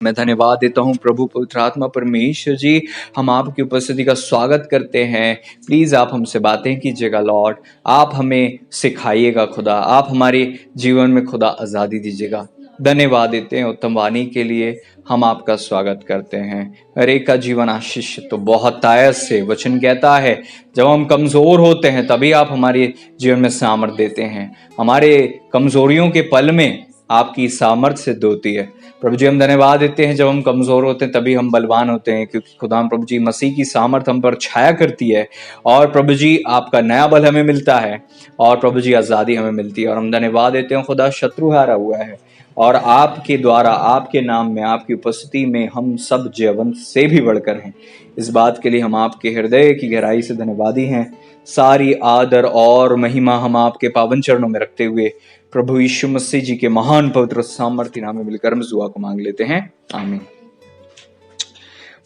मैं धन्यवाद देता हूँ प्रभु पवित्र आत्मा परमेश्वर जी, हम आपकी उपस्थिति का स्वागत करते हैं। प्लीज़ आप हमसे बातें कीजिएगा लॉर्ड, आप हमें सिखाइएगा खुदा, आप हमारे जीवन में खुदा आज़ादी दीजिएगा। धन्यवाद देते हैं उत्तम वाणी के लिए, हम आपका स्वागत करते हैं। हर एक का जीवन आशीषित तो बहुत तायत से वचन कहता है, जब हम कमज़ोर होते हैं तभी आप हमारे जीवन में सामर्थ देते हैं। हमारे कमज़ोरियों के पल में आपकी सामर्थ सिद्ध होती है। प्रभु जी हम धन्यवाद देते हैं, जब हम कमज़ोर होते हैं तभी हम बलवान होते हैं, क्योंकि खुदा प्रभु जी मसीह की सामर्थ हम पर छाया करती है। और प्रभु जी आपका नया बल हमें मिलता है, और प्रभु जी आज़ादी हमें मिलती है। और हम धन्यवाद देते हैं खुदा, शत्रु हारा हुआ है और आपके द्वारा, आपके नाम में, आपकी उपस्थिति में हम सब जयवंत से भी बढ़कर हैं। इस बात के लिए हम आपके हृदय की गहराई से धन्यवादी हैं। सारी आदर और महिमा हम आपके पावन चरणों में रखते हुए प्रभु यीशु मसीह जी के महान पवित्र सामर्थ्य नाम में मिलकर हम दुआ को मांग लेते हैं, आमीन।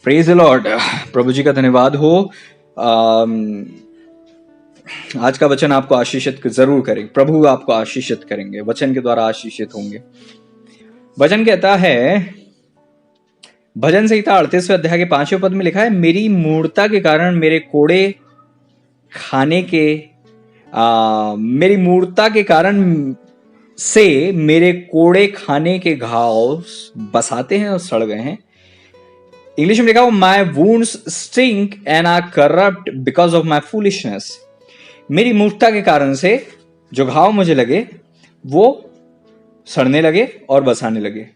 Praise the Lord. प्रभु जी का धन्यवाद हो। आज का वचन आपको आशीषित जरूर करेंगे, प्रभु आपको आशीषित करेंगे, वचन के द्वारा आशीषित होंगे। वचन कहता है, भजन संहिता 38वें अध्याय के 5वें पद में लिखा है, मेरी मूढ़ता के कारण मेरे कोड़े खाने के मेरी मूढ़ता के कारण से मेरे कोड़े खाने के घाव बसाते हैं और सड़ गए हैं। इंग्लिश में लिखा हुआ, my wounds stink and are corrupt because of my foolishness. मेरी मूर्खता के कारण से जो घाव मुझे लगे वो सड़ने लगे और बसाने लगे।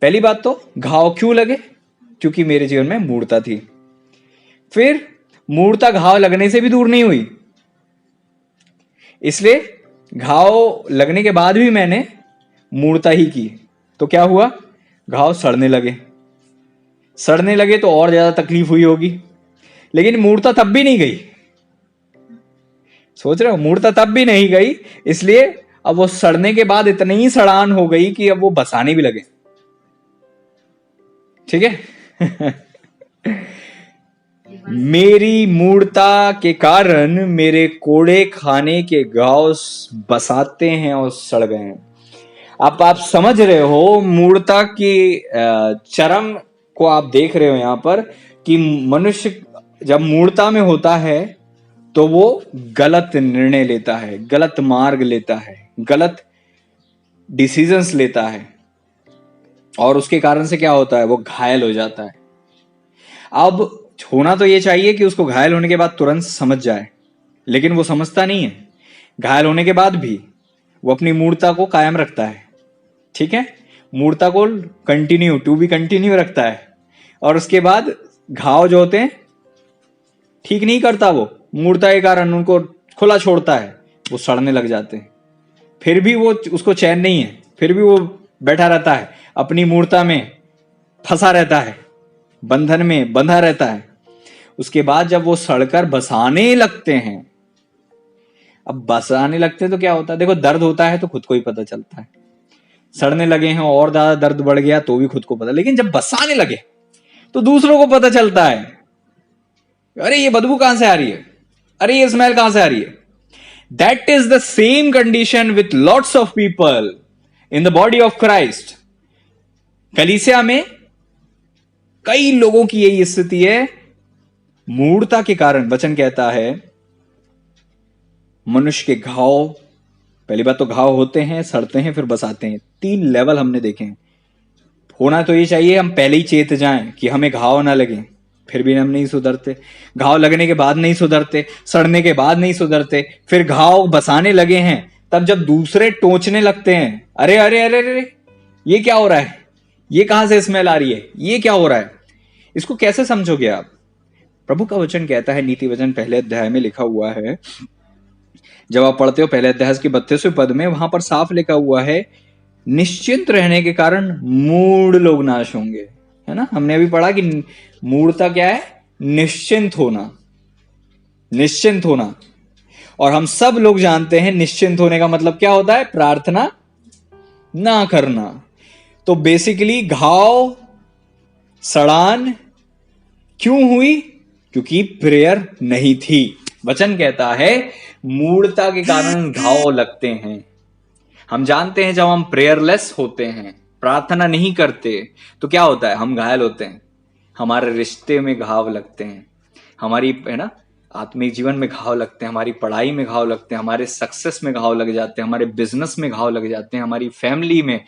पहली बात तो घाव क्यों लगे? क्योंकि मेरे जीवन में मूर्खता थी। फिर मूर्खता घाव लगने से भी दूर नहीं हुई, इसलिए घाव लगने के बाद भी मैंने मूर्खता ही की। तो क्या हुआ? घाव सड़ने लगे। सड़ने लगे तो और ज्यादा तकलीफ हुई होगी, लेकिन मूर्खता तब भी नहीं गई। सोच रहे हो, मूर्खता तब भी नहीं गई, इसलिए अब वो सड़ने के बाद इतनी ही सड़ान हो गई कि अब वो बसाने भी लगे। ठीक है। मेरी मूढ़ता के कारण मेरे कोड़े खाने के घाव बसाते हैं और सड़ गए हैं। आप समझ रहे हो मूढ़ता की चरम को आप देख रहे हो यहां पर, कि मनुष्य जब मूढ़ता में होता है तो वो गलत निर्णय लेता है, गलत मार्ग लेता है, गलत डिसीजंस लेता है, और उसके कारण से क्या होता है? वो घायल हो जाता है। अब होना तो ये चाहिए कि उसको घायल होने के बाद तुरंत समझ जाए, लेकिन वो समझता नहीं है। घायल होने के बाद भी वो अपनी मूर्खता को कायम रखता है। ठीक है, मूर्खता को टू बी कंटिन्यू रखता है, और उसके बाद घाव जो होते हैं ठीक नहीं करता, वो मूर्खता के कारण उनको खुला छोड़ता है, वो सड़ने लग जाते हैं। फिर भी वो, उसको चैन नहीं है, फिर भी वो बैठा रहता है, अपनी मूर्खता में फंसा रहता है, बंधन में बंधा रहता है। उसके बाद जब वो सड़कर बसाने लगते हैं, अब बसाने लगते हैं तो क्या होता है? देखो, दर्द होता है तो खुद को ही पता चलता है। सड़ने लगे हैं और ज्यादा दर्द बढ़ गया तो भी खुद को पता, लेकिन जब बसाने लगे तो दूसरों को पता चलता है, अरे ये बदबू कहां से आ रही है, अरे ये स्मेल कहां से आ रही है। That is the same condition with lots of people in the body of Christ. कलीसिया में कई लोगों की यही स्थिति है। मूढ़ता के कारण वचन कहता है, मनुष्य के घाव, पहली बात तो घाव होते हैं, सड़ते हैं, फिर बसाते हैं। 3 लेवल हमने देखे हैं। होना तो ये चाहिए हम पहले ही चेत जाएं कि हमें घाव ना लगे, फिर भी हम नहीं सुधरते। घाव लगने के बाद नहीं सुधरते, सड़ने के बाद नहीं सुधरते, फिर घाव बसाने लगे हैं, तब जब दूसरे टोचने लगते हैं, अरे अरे अरे अरे ये क्या हो रहा है, ये कहां से स्मेल आ रही है, ये क्या हो रहा है, इसको कैसे समझोगे आप? प्रभु का वचन कहता है, नीति वचन पहले अध्याय में लिखा हुआ है, जब आप पढ़ते हो पहले अध्याय के 32वें पद में, वहां पर साफ लिखा हुआ है, निश्चिंत रहने के कारण मूढ़ लोग नाश होंगे। है ना, हमने अभी पढ़ा कि मूढ़ता क्या है? निश्चिंत होना, निश्चिंत होना। और हम सब लोग जानते हैं निश्चिंत होने का मतलब क्या होता है? प्रार्थना ना करना। तो बेसिकली घाव, सड़ान क्यों हुई? क्योंकि प्रेयर नहीं थी। वचन कहता है मूढ़ता के कारण घाव लगते हैं। हम जानते हैं जब हम प्रेयरलेस होते हैं, प्रार्थना नहीं करते तो क्या होता है, हम घायल होते हैं, हमारे रिश्ते में घाव लगते हैं, हमारी है ना आत्मिक जीवन में घाव लगते हैं, हमारी पढ़ाई में घाव लगते हैं, हमारे सक्सेस में घाव लग जाते हैं, हमारे बिजनेस में घाव लग जाते हैं, हमारी फैमिली में,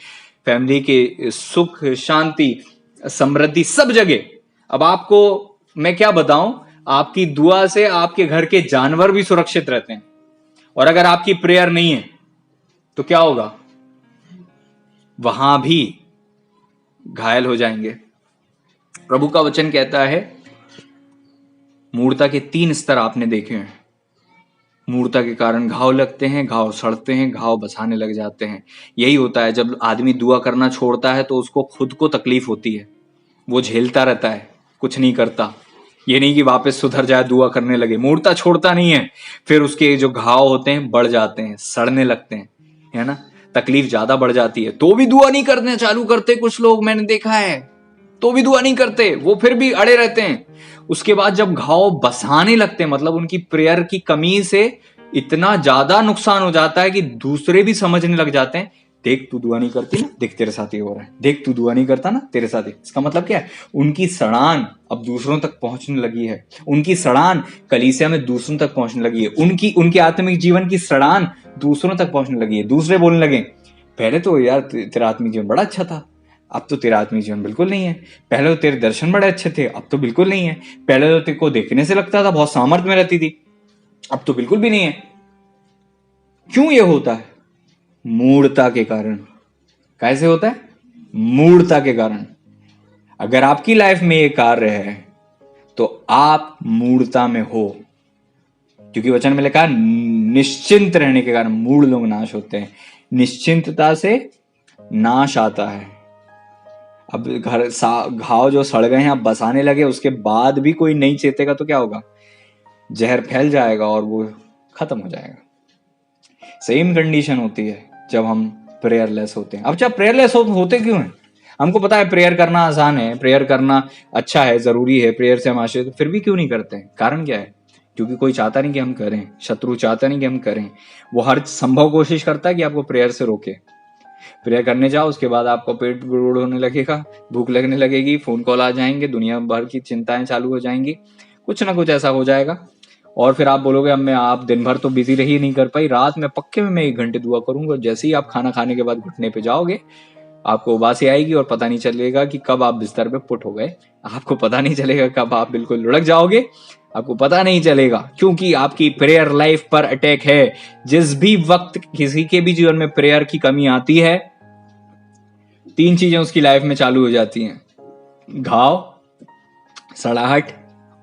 फैमिली के सुख शांति समृद्धि सब जगह। अब आपको मैं क्या बताऊं, आपकी दुआ से आपके घर के जानवर भी सुरक्षित रहते हैं, और अगर आपकी प्रेयर नहीं है तो क्या होगा, वहां भी घायल हो जाएंगे। प्रभु का वचन कहता है मूढ़ता के 3 स्तर आपने देखे हैं। मूढ़ता के कारण घाव लगते हैं, घाव सड़ते हैं, घाव बसाने लग जाते हैं। यही होता है जब आदमी दुआ करना छोड़ता है तो उसको खुद को तकलीफ होती है, वो झेलता रहता है, कुछ नहीं करता। ये नहीं कि वापस सुधर जाए, दुआ करने लगे, मूढ़ता छोड़ता नहीं है, फिर उसके जो घाव होते हैं बढ़ जाते हैं, सड़ने लगते हैं, है ना, तकलीफ ज्यादा बढ़ जाती है। तो भी दुआ नहीं करने चालू करते कुछ लोग, मैंने देखा है, तो भी दुआ नहीं करते, वो फिर भी अड़े रहते हैं। उसके बाद जब घाव बसाने लगते हैं, मतलब उनकी प्रेयर की कमी से इतना ज्यादा नुकसान हो जाता है कि दूसरे भी समझने लग जाते हैं, देख तू दुआ नहीं करती ना, देख तेरे साथ ये हो रहा है, देख तू दुआ नहीं करता ना, तेरे साथ। इसका मतलब क्या है, उनकी सड़ान अब दूसरों तक पहुंचने लगी है, उनकी सड़ान कलीसिया में दूसरों तक पहुंचने लगी है, उनकी आत्मिक जीवन की सड़ान दूसरों तक पहुंचने लगी है। दूसरे बोलने लगे, पहले तो यार तेरा आत्मिक जीवन बड़ा अच्छा था, अब तो तेरा आत्मिक जीवन बिल्कुल नहीं है। पहले तो तेरे दर्शन बड़े अच्छे थे, अब तो बिल्कुल नहीं है। पहले तो तेरे को देखने से लगता था बहुत सामर्थ्य में रहती थी, अब तो बिल्कुल भी नहीं है। क्यों ये होता है? मूढ़ता के कारण। कैसे होता है? मूढ़ता के कारण। अगर आपकी लाइफ में ये कार्य है तो आप मूढ़ता में हो, क्योंकि वचन में लिखा निश्चिंत रहने के कारण मूढ़ लोग नाश होते हैं। निश्चिंतता से नाश आता है। अब घाव जो सड़ गए हैं अब बसाने लगे, उसके बाद भी कोई नहीं चेतेगा तो क्या होगा, जहर फैल जाएगा और वो खत्म हो जाएगा। सेम कंडीशन होती है जब हम प्रेयरलेस होते हैं। अब जब प्रेयरलेस होते क्यों हैं? हमको पता है प्रेयर करना आसान है, प्रेयर करना अच्छा है, जरूरी है, प्रेयर से हम आशीर्वाद, फिर भी क्यों नहीं करते हैं? कारण क्या है? क्योंकि कोई चाहता नहीं कि हम करें, शत्रु चाहता नहीं कि हम करें। वो हर संभव कोशिश करता है कि आपको प्रेयर से रोके। प्रेयर करने जाओ, उसके बाद आपको पेट गुड़गुड़ होने लगेगा, भूख लगने लगेगी, फोन कॉल आ जाएंगे, दुनिया भर की चिंताएं चालू हो जाएंगी, कुछ ना कुछ ऐसा हो जाएगा। और फिर आप बोलोगे अब मैं, आप दिन भर तो बिजी रही, नहीं कर पाई, रात में पक्के में मैं 1 घंटे दुआ करूंगा। जैसे ही आप खाना खाने के बाद घुटने पे जाओगे, आपको उबासी आएगी और पता नहीं चलेगा कि कब आप बिस्तर पे पुट हो गए। आपको पता नहीं चलेगा कब आप बिल्कुल लुढ़क जाओगे, आपको पता नहीं चलेगा, क्योंकि आपकी प्रेयर लाइफ पर अटैक है। जिस भी वक्त किसी के भी जीवन में प्रेयर की कमी आती है, 3 चीजें उसकी लाइफ में चालू हो जाती हैं: घाव, सड़ाहट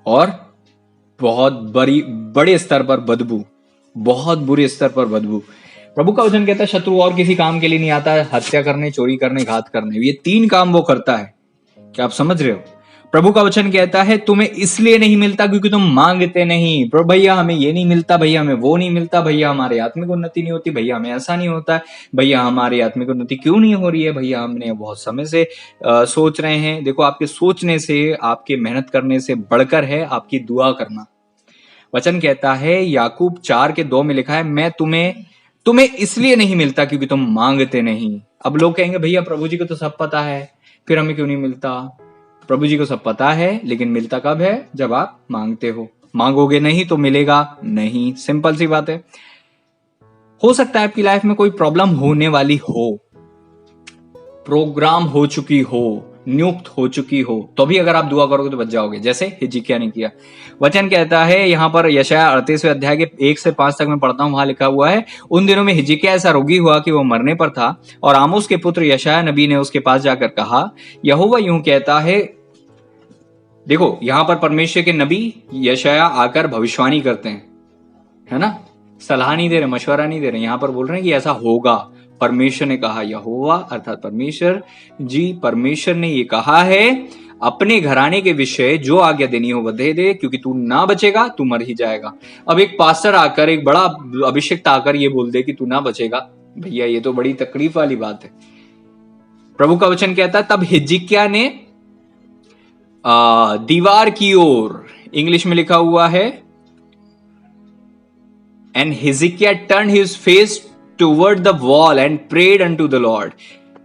और बहुत बड़े स्तर पर बदबू, बहुत बुरे स्तर पर बदबू। प्रभु का वचन कहता है शत्रु और किसी काम के लिए नहीं आता है, हत्या करने, चोरी करने, घात करने, ये 3 काम वो करता है। क्या आप समझ रहे हो? प्रभु का वचन कहता है तुम्हें इसलिए नहीं मिलता क्योंकि तुम मांगते नहीं। प्रभु भैया हमें ये नहीं मिलता, भैया हमें वो नहीं मिलता, भैया हमारी आत्मिक उन्नति नहीं होती, भैया हमें ऐसा नहीं होता है, भैया हमारी आत्मिक उन्नति क्यों नहीं हो रही है, भैया हमने बहुत समय से सोच रहे हैं। देखो, आपके सोचने से, आपके मेहनत करने से बढ़कर है आपकी दुआ करना। वचन कहता है याकूब 4:2 में लिखा है, मैं तुम्हें इसलिए नहीं मिलता क्योंकि तुम मांगते नहीं। अब लोग कहेंगे भैया प्रभु जी को तो सब पता है, फिर हमें क्यों नहीं मिलता? प्रभु जी को सब पता है, लेकिन मिलता कब है? जब आप मांगते हो। मांगोगे नहीं तो मिलेगा नहीं, सिंपल सी बात है। हो सकता है आपकी लाइफ में कोई प्रॉब्लम होने वाली हो, प्रोग्राम हो चुकी हो, नियुक्त हो चुकी हो, तो भी अगर आप दुआ करोगे तो बच जाओगे, जैसे हिजकिय्याह ने किया। वचन कहता है यहां पर यशायाह 38वें अध्याय के 1 से 5 तक मैं पढ़ता हूं, वहां लिखा हुआ है, उन दिनों में हिजकिय्याह ऐसा रोगी हुआ कि वो मरने पर था, और आमोस के पुत्र यशायाह नबी ने उसके पास जाकर कहा, यहोवा यूं कहता है। देखो, यहां पर परमेश्वर के नबी यशायाह आकर भविष्यवाणी करते हैं, है ना, सलाह नहीं दे रहे, मशवरा नहीं दे रहे, यहां पर बोल रहे हैं कि ऐसा होगा। परमेश्वर ने कहा, यहोवा अर्थात परमेश्वर जी, परमेश्वर ने ये कहा है अपने घराने के विषय जो आज्ञा देनी हो वह दे दे, क्योंकि तू ना बचेगा, तू मर ही जाएगा। अब एक पास्टर आकर, एक बड़ा अभिषिक्त आकर ये बोल दे कि तू ना बचेगा, भैया ये तो बड़ी तकलीफ वाली बात है। प्रभु का वचन कहता है तब हिजकिय्याह ने दीवार की ओर, इंग्लिश में लिखा हुआ है, and Hezekiah turned his face toward the wall and prayed unto the Lord.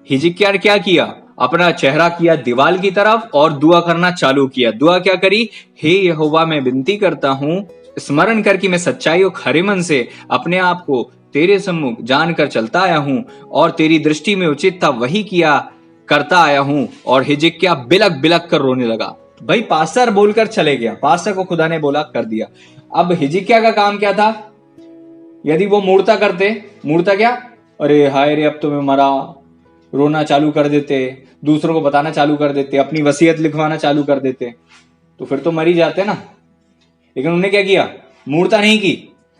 हिजकिय्याह ने क्या किया, अपना चेहरा किया दीवार की तरफ और दुआ करना चालू किया। दुआ क्या करी, हे यहोवा मैं विनती करता हूं, स्मरण कर कि मैं सच्चाई और खरे मन से अपने आप को तेरे सम्मुख जानकर चलता आया हूं और तेरी दृष्टि में उचित था वही किया करता आया हूं। और हिजकिय्याह बिलक बिलक कर रोने लगा। भाई पास्टर बोलकर चले गया, पास्टर को खुदा ने बोला कर दिया। अब हिजकिय्याह का काम क्या था, यदि वो मूर्ता करते, मूर्ता क्या, अरे हाय रे अब तो मैं मरा, रोना चालू कर देते, दूसरों को बताना चालू कर देते, अपनी वसीयत लिखवाना चालू कर देते, तो फिर तो मर ही जाते ना। लेकिन उन्होंने क्या किया, मूर्ता नहीं की,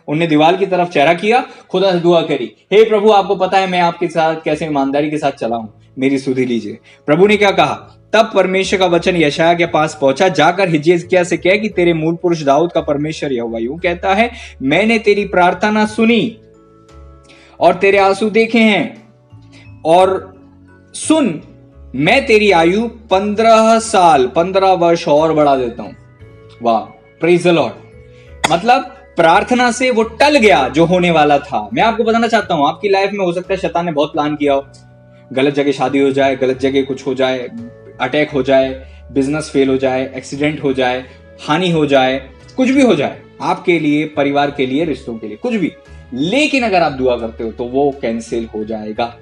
उन्होंने दीवार की तरफ चेहरा किया, खुदा से दुआ करी, हे प्रभु आपको पता है मैं आपके साथ कैसे ईमानदारी के साथ चला हूं, मेरी सुधि लीजिए। प्रभु ने क्या कहा, तब परमेश्वर का वचन यशायाह के पास पहुंचा, जाकर हिजकिय्याह से कह कि तेरे मूल पुरुष दाऊद का परमेश्वर यहोवा यूं कहता है, मैंने तेरी प्रार्थना सुनी और तेरे आंसू देखे हैं, और सुन मैं तेरी आयु 15 साल 15 वर्ष और बढ़ा देता हूं। वाह, प्रेज द लॉर्ड। मतलब प्रार्थना से वो टल गया जो होने वाला था। मैं आपको बताना चाहता हूं, आपकी लाइफ में हो सकता है शैतान ने बहुत प्लान किया हो, गलत जगह शादी हो जाए, गलत जगह कुछ हो जाए, अटैक हो जाए, बिजनेस फेल हो जाए, एक्सीडेंट हो जाए, हानि हो जाए, कुछ भी हो जाए आपके लिए, परिवार के लिए, रिश्तों के लिए, कुछ भी। लेकिन अगर आप दुआ करते हो तो वो कैंसिल हो जाएगा।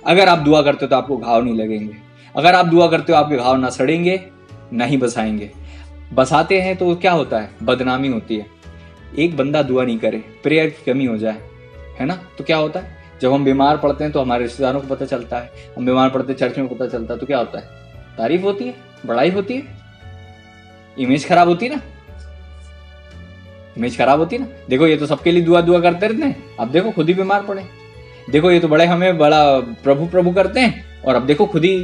अगर आप दुआ करते हो तो आपको घाव नहीं लगेंगे। अगर आप दुआ करते हो आपके घाव ना सड़ेंगे, ना ही बसाएंगे। बसाते हैं तो क्या होता है, बदनामी होती है। एक बंदा दुआ नहीं करे, प्रेयर की कमी हो जाए, है ना, तो क्या होता है, जब हम बीमार पड़ते हैं तो हमारे रिश्तेदारों को पता चलता है, हम बीमार पड़ते हैं चर्च में पता चलता है, तो क्या होता है, तारीफ होती है, बड़ाई होती है, इमेज खराब होती है ना, इमेज खराब होती है ना। देखो ये तो सबके लिए दुआ दुआ करते रहते हैं, अब देखो खुद ही बीमार पड़े। देखो ये तो बड़े हमें बड़ा प्रभु प्रभु करते हैं और अब देखो खुद ही।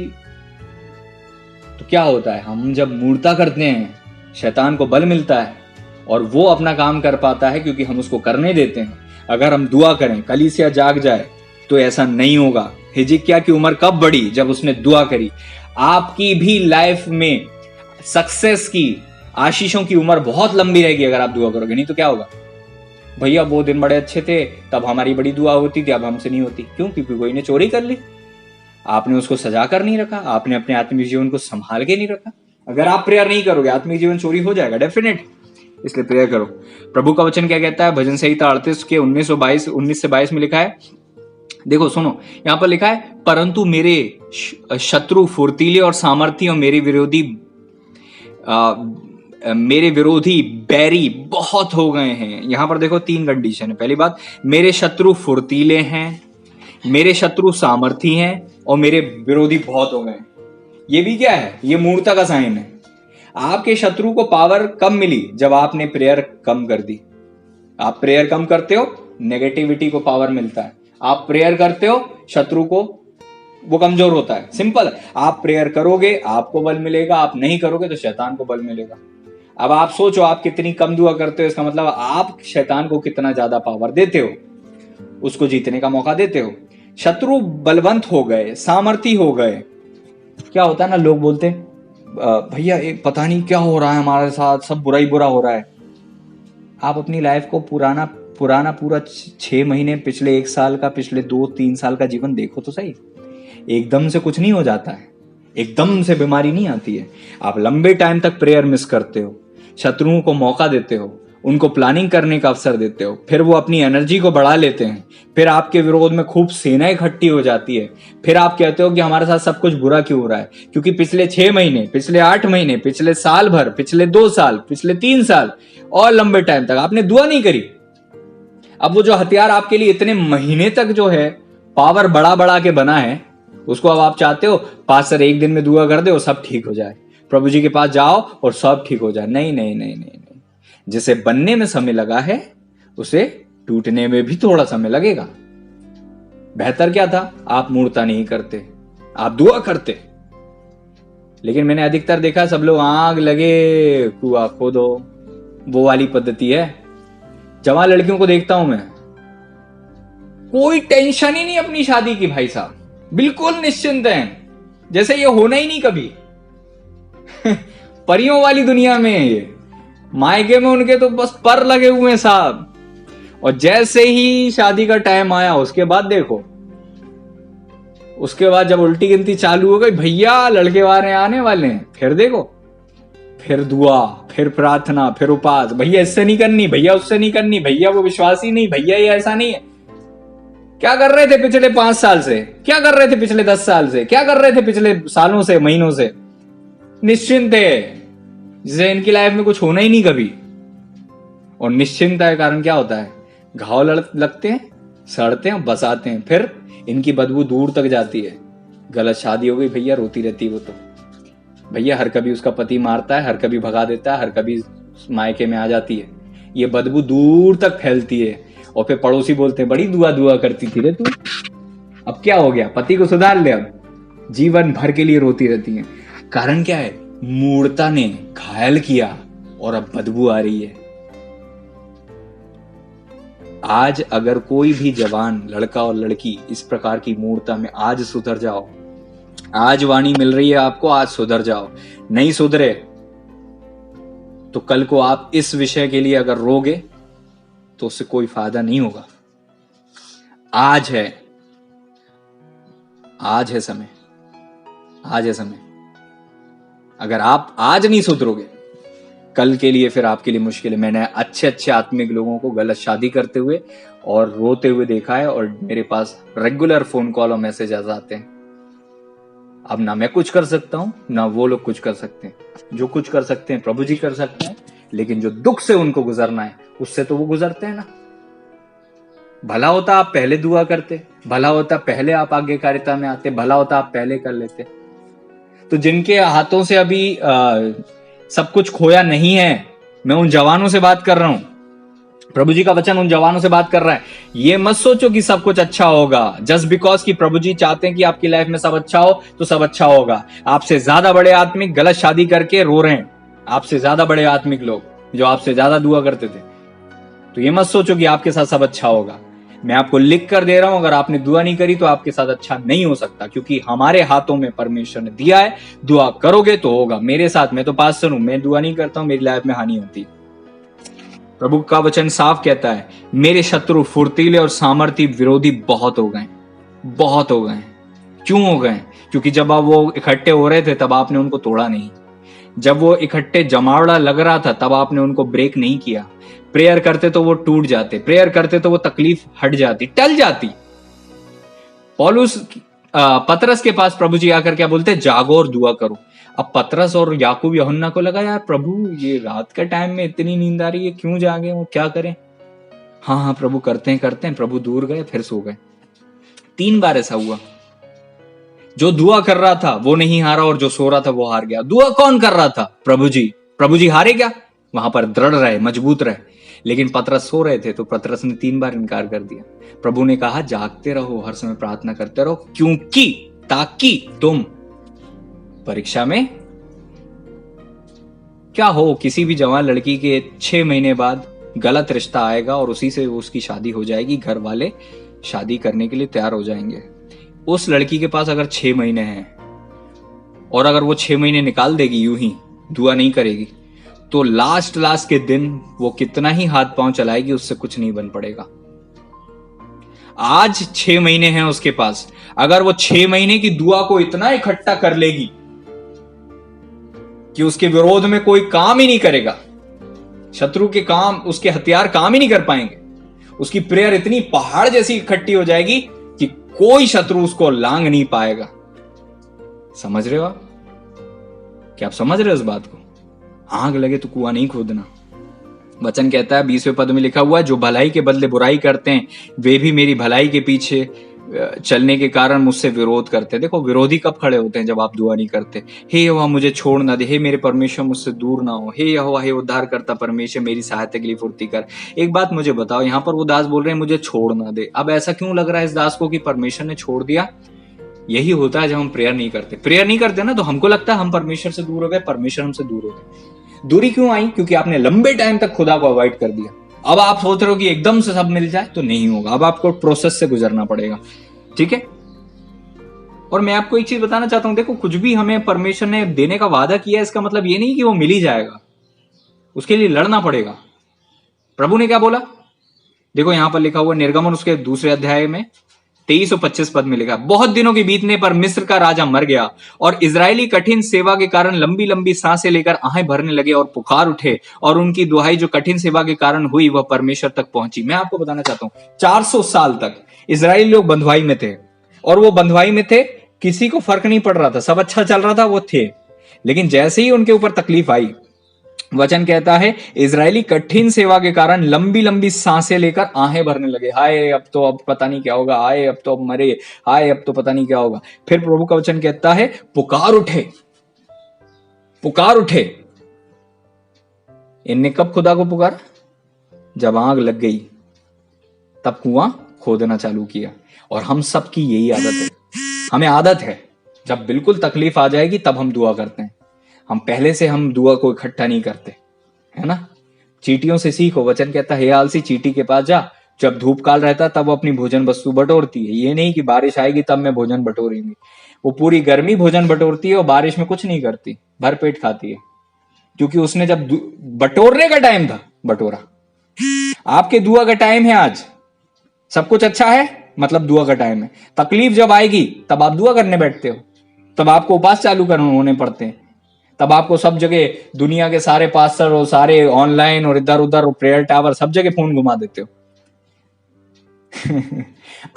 तो क्या होता है, हम जब मूर्ता करते हैं शैतान को बल मिलता है और वो अपना काम कर पाता है क्योंकि हम उसको करने देते हैं। अगर हम दुआ करें, कलीसिया जाग जाए, तो ऐसा नहीं होगा। हिजकिय्याह की उम्र कब बढ़ी, जब उसने दुआ करी। आपकी भी लाइफ में सक्सेस की, आशीषों की उम्र बहुत लंबी रहेगी अगर आप दुआ करोगे। नहीं तो क्या होगा, भैया वो दिन बड़े अच्छे थे, तब हमारी बड़ी दुआ होती थी, अब हमसे नहीं होती। क्यों, क्योंकि कोई ने चोरी कर ली, आपने उसको सजा कर नहीं रखा, आपने अपने आत्मिक जीवन को संभाल के नहीं रखा। अगर आप प्रेयर नहीं करोगे आत्मिक जीवन चोरी हो जाएगा, डेफिनेट। इसलिए प्रेयर करो। प्रभु का वचन क्या कहता है, भजन संहिता 38 के 19 से 22 में लिखा है, देखो सुनो, यहां पर लिखा है, परंतु मेरे शत्रु फुर्तीले और सामर्थी और मेरे विरोधी बैरी बहुत हो गए हैं। यहां पर देखो 3 कंडीशन है। पहली बात, मेरे शत्रु फुर्तीले हैं, मेरे शत्रु सामर्थी हैं और मेरे विरोधी बहुत हो गए। ये भी क्या है, ये मूर्ता का साइन है। आपके शत्रु को पावर कम मिली जब आपने प्रेयर कम कर दी। आप प्रेयर कम करते हो, नेगेटिविटी को पावर मिलता है। आप प्रेयर करते हो, शत्रु को वो कमजोर होता है। सिंपल है। आप प्रेयर करोगे आपको बल मिलेगा, आप नहीं करोगे तो शैतान को बल मिलेगा। अब आप सोचो, आप कितनी कम दुआ करते हो, इसका मतलब आप शैतान को कितना ज्यादा पावर देते हो, उसको जीतने का मौका देते हो। शत्रु बलवंत हो गए, सामर्थी हो गए। क्या होता है ना, लोग बोलते हैं भैया पता नहीं क्या हो रहा है हमारे साथ, सब बुरा ही बुरा हो रहा है। आप अपनी लाइफ को पुराना पूरा 6 महीने, पिछले 1 साल का, पिछले 2-3 साल का जीवन देखो तो सही। एकदम से कुछ नहीं हो जाता है, एकदम से बीमारी नहीं आती है। आप लंबे टाइम तक प्रेयर मिस करते हो, शत्रुओं को मौका देते हो, उनको प्लानिंग करने का अवसर देते हो, फिर वो अपनी एनर्जी को बढ़ा लेते हैं, फिर आपके विरोध में खूब सेना इकट्ठी हो जाती है। फिर आप कहते हो कि हमारे साथ सब कुछ बुरा क्यों हो रहा है, क्योंकि पिछले 6 महीने, पिछले 8 महीने, पिछले साल भर, पिछले 2 साल, पिछले 3 साल और लंबे टाइम तक आपने दुआ नहीं करी। अब वो जो हथियार आपके लिए इतने महीने तक जो है पावर बढ़ा के बना है, उसको अब आप चाहते हो पास्टर 1 दिन में दुआ कर दे और सब ठीक हो जाए, प्रभु जी के पास जाओ और सब ठीक हो जाए। नहीं नहीं नहीं नहीं नहीं, जिसे बनने में समय लगा है उसे टूटने में भी थोड़ा समय लगेगा। बेहतर क्या था, आप मूर्ता नहीं करते, आप दुआ करते। लेकिन मैंने अधिकतर देखा सब लोग आग लगे कुआं खोदो, वो वाली पद्धति है। जवान लड़कियों को देखता हूं मैं, कोई टेंशन ही नहीं अपनी शादी की भाई साहब, बिल्कुल निश्चिंत हैं, जैसे ये होना ही नहीं कभी। परियों वाली दुनिया में है ये। मायके में उनके तो बस पर लगे हुए हैं साहब, और जैसे ही शादी का टाइम आया उसके बाद देखो उसके बाद जब उल्टी गिनती चालू हो गई, भैया लड़के वाले आने वाले हैं, फिर देखो, फिर दुआ, फिर प्रार्थना, फिर उपास, भैया इससे नहीं करनी, भैया उससे नहीं करनी, भैया वो विश्वासी नहीं, भैया ये ऐसा नहीं है। क्या कर रहे थे पिछले 5 साल से, क्या कर रहे थे पिछले 10 साल से, क्या कर रहे थे पिछले सालों से, महीनों से? निश्चिंत है, जिसे इनकी लाइफ में कुछ होना ही नहीं कभी। और निश्चिंतता के कारण क्या होता है? घाव लगते हैं, सड़ते हैं, बसाते हैं, फिर इनकी बदबू दूर तक जाती है। गलत शादी हो गई, भैया रोती रहती है वो तो। भैया हर कभी उसका पति मारता है, हर कभी भगा देता है, हर कभी मायके में आ जाती है। ये बदबू दूर तक फैलती है और फिर पड़ोसी बोलते हैं, बड़ी दुआ दुआ करती थी रे तू, अब क्या हो गया? पति को सुधार ले। अब जीवन भर के लिए रोती रहती है। कारण क्या है? मूढ़ता ने घायल किया और अब बदबू आ रही है। आज अगर कोई भी जवान लड़का और लड़की इस प्रकार की मूढ़ता में आज सुधर जाओ, आज वाणी मिल रही है आपको, आज सुधर जाओ। नहीं सुधरे तो कल को आप इस विषय के लिए अगर रोगे तो उससे कोई फायदा नहीं होगा। आज है, आज है समय, आज है समय। अगर आप आज नहीं सुधरोगे, कल के लिए फिर आपके लिए मुश्किल है। मैंने अच्छे अच्छे आत्मिक लोगों को गलत शादी करते हुए और रोते हुए देखा है, और मेरे पास रेगुलर फोन कॉल और मैसेज आते हैं। अब ना मैं कुछ कर सकता हूं, ना वो लोग कुछ कर सकते हैं। जो कुछ कर सकते हैं प्रभु जी कर सकते हैं, लेकिन जो दुख से उनको गुजरना है उससे तो वो गुजरते हैं ना। भला होता आप पहले दुआ करते, भला होता पहले आप आज्ञाकारिता में आते, भला होता आप पहले कर लेते। तो जिनके हाथों से अभी सब कुछ खोया नहीं है, मैं उन जवानों से बात कर रहा हूं। प्रभु जी का वचन उन जवानों से बात कर रहा है। ये मत सोचो कि सब कुछ अच्छा होगा जस्ट बिकॉज कि प्रभु जी चाहते हैं कि आपकी लाइफ में सब अच्छा हो तो सब अच्छा होगा। आपसे ज्यादा बड़े आत्मिक गलत शादी करके रो रहे हैं, आपसे ज्यादा बड़े आत्मिक लोग जो आपसे ज्यादा दुआ करते थे। तो ये मत सोचो कि आपके साथ सब अच्छा होगा। मैं आपको लिख कर दे रहा हूं, अगर आपने दुआ नहीं करी तो आपके साथ अच्छा नहीं हो सकता, क्योंकि हमारे हाथों में परमेश्वर ने दिया है। दुआ करोगे तो होगा। मेरे साथ, मैं तो पास्टर हूं, मैं दुआ नहीं करता हूं, मेरी लाइफ में हानि होती। प्रभु का वचन साफ कहता है, मेरे शत्रु फुर्तीले और सामर्थी विरोधी बहुत हो गए, बहुत हो गए। क्यों हो गए? क्योंकि जब आप वो इकट्ठे हो रहे थे तब आपने उनको तोड़ा नहीं। जब वो इकट्ठे जमावड़ा लग रहा था तब आपने उनको ब्रेक नहीं किया। प्रेयर करते तो वो टूट जाते, प्रेयर करते तो वो तकलीफ हट जाती, टल जाती। पौलुस पतरस के पास प्रभु जी आकर क्या बोलते? जागो और दुआ करो। अब पतरस और याकूब यूहन्ना को लगा, यार प्रभु ये रात के टाइम में इतनी नींद आ रही है, क्यों जागे, वो क्या करें? हाँ प्रभु करते हैं। प्रभु दूर गए, फिर सो गए। 3 बार ऐसा हुआ। जो दुआ कर रहा था वो नहीं हारा, और जो सो रहा था वो हार गया। दुआ कौन कर रहा था? प्रभु जी। प्रभु जी हारे क्या? वहां पर दृढ़ रहे, मजबूत रहे। लेकिन पतरस सो रहे थे तो पतरस ने 3 बार इनकार कर दिया। प्रभु ने कहा, जागते रहो, हर समय प्रार्थना करते रहो, क्योंकि ताकि तुम परीक्षा में क्या हो। किसी भी जवान लड़की के 6 महीने बाद गलत रिश्ता आएगा और उसी से उसकी शादी हो जाएगी। घर वाले शादी करने के लिए तैयार हो जाएंगे। उस लड़की के पास अगर 6 महीने हैं और अगर वो 6 महीने निकाल देगी यूं ही, दुआ नहीं करेगी, तो लास्ट के दिन वो कितना ही हाथ पांव चलाएगी, उससे कुछ नहीं बन पड़ेगा। आज 6 महीने हैं उसके पास, अगर वो 6 महीने की दुआ को इतना इकट्ठा कर लेगी कि उसके विरोध में कोई काम ही नहीं करेगा, शत्रु के काम, उसके हथियार काम ही नहीं कर पाएंगे, उसकी प्रेयर इतनी पहाड़ जैसी इकट्ठी हो जाएगी कि कोई शत्रु उसको लांग नहीं पाएगा। समझ रहे हो आप? क्या आप समझ रहे हो इस बात को? आग लगे तो कुआं नहीं खोदना। वचन कहता है 20वें पद में लिखा हुआ है, जो भलाई के बदले बुराई करते हैं वे भी मेरी भलाई के पीछे चलने के कारण मुझसे विरोध करते हैं। देखो विरोधी कब खड़े होते हैं? जब आप दुआ नहीं करते। हे यहोवा मुझे छोड़ ना दे, हे मेरे परमेश्वर मुझसे दूर ना हो, हे यहोवा, हे उद्धार करता परमेश्वर मेरी सहायता के लिए फुर्ती कर। एक बात मुझे बताओ, यहाँ पर वो दास बोल रहे हैं मुझे छोड़ ना दे। अब ऐसा क्यों लग रहा है इस दास को कि परमेश्वर ने छोड़ दिया? यही होता है जब हम प्रेयर नहीं करते। प्रेयर नहीं करते ना तो हमको लगता है हम परमेश्वर से दूर हो गए, परमेश्वर हमसे दूर हो गए। दूरी क्यों आई? क्योंकि आपने लंबे टाइम तक खुदा को अवॉइड कर दिया। अब आप सोच रहे हो कि एकदम से सब मिल जाए, तो नहीं होगा। अब आपको प्रोसेस से गुजरना पड़ेगा, ठीक है? और मैं आपको एक चीज बताना चाहता हूं, देखो कुछ भी हमें परमेश्वर ने देने का वादा किया, इसका मतलब ये नहीं कि वो मिल ही जाएगा, उसके लिए लड़ना पड़ेगा। प्रभु ने क्या बोला? देखो यहां पर लिखा हुआ निर्गमन उसके 2 अध्याय में 23 और 25 पद में लिखा, बहुत दिनों के बीतने पर मिस्र का राजा मर गया और इजरायली कठिन सेवा के कारण लंबी लंबी सांसें लेकर आहें भरने लगे और पुकार उठे, और उनकी दुहाई जो कठिन सेवा के कारण हुई वह परमेश्वर तक पहुंची। मैं आपको बताना चाहता हूं, 400 साल तक इजरायली लोग बंधुआई में थे, और वो बंधुआई में थे, किसी को फर्क नहीं पड़ रहा था, सब अच्छा चल रहा था, वो थे। लेकिन जैसे ही उनके ऊपर तकलीफ आई, वचन कहता है इजरायली कठिन सेवा के कारण लंबी लंबी सांसें लेकर आहें भरने लगे, हाय अब पता नहीं क्या होगा, हाय अब मरे, हाय अब तो पता नहीं क्या होगा। फिर प्रभु का वचन कहता है पुकार उठे, पुकार उठे। इनने कब खुदा को पुकारा? जब आग लग गई, तब कुआं खोदना चालू किया। और हम सब की यही आदत है, हमें आदत है जब बिल्कुल तकलीफ आ जाएगी तब हम दुआ करते हैं। हम पहले से हम दुआ को इकट्ठा नहीं करते, है ना। चींटियों से सीखो, वचन कहता है हे आलसी चींटी के पास जा, जब धूप काल रहता तब वो अपनी भोजन वस्तु बटोरती है। ये नहीं कि बारिश आएगी तब मैं भोजन बटोरूंगी, वो पूरी गर्मी भोजन बटोरती है और बारिश में कुछ नहीं करती, भर पेट खाती है, क्योंकि उसने जब बटोरने का टाइम था बटोरा। आपके दुआ का टाइम है आज, सब कुछ अच्छा है मतलब दुआ का टाइम है। तकलीफ जब आएगी तब आप दुआ करने बैठते हो, तब आपको उपास चालू करने होने पड़ते हैं, तब आपको सब जगह दुनिया के सारे पास्टर और सारे ऑनलाइन और इधर उधर प्रेयर टावर सब जगह फोन घुमा देते हो।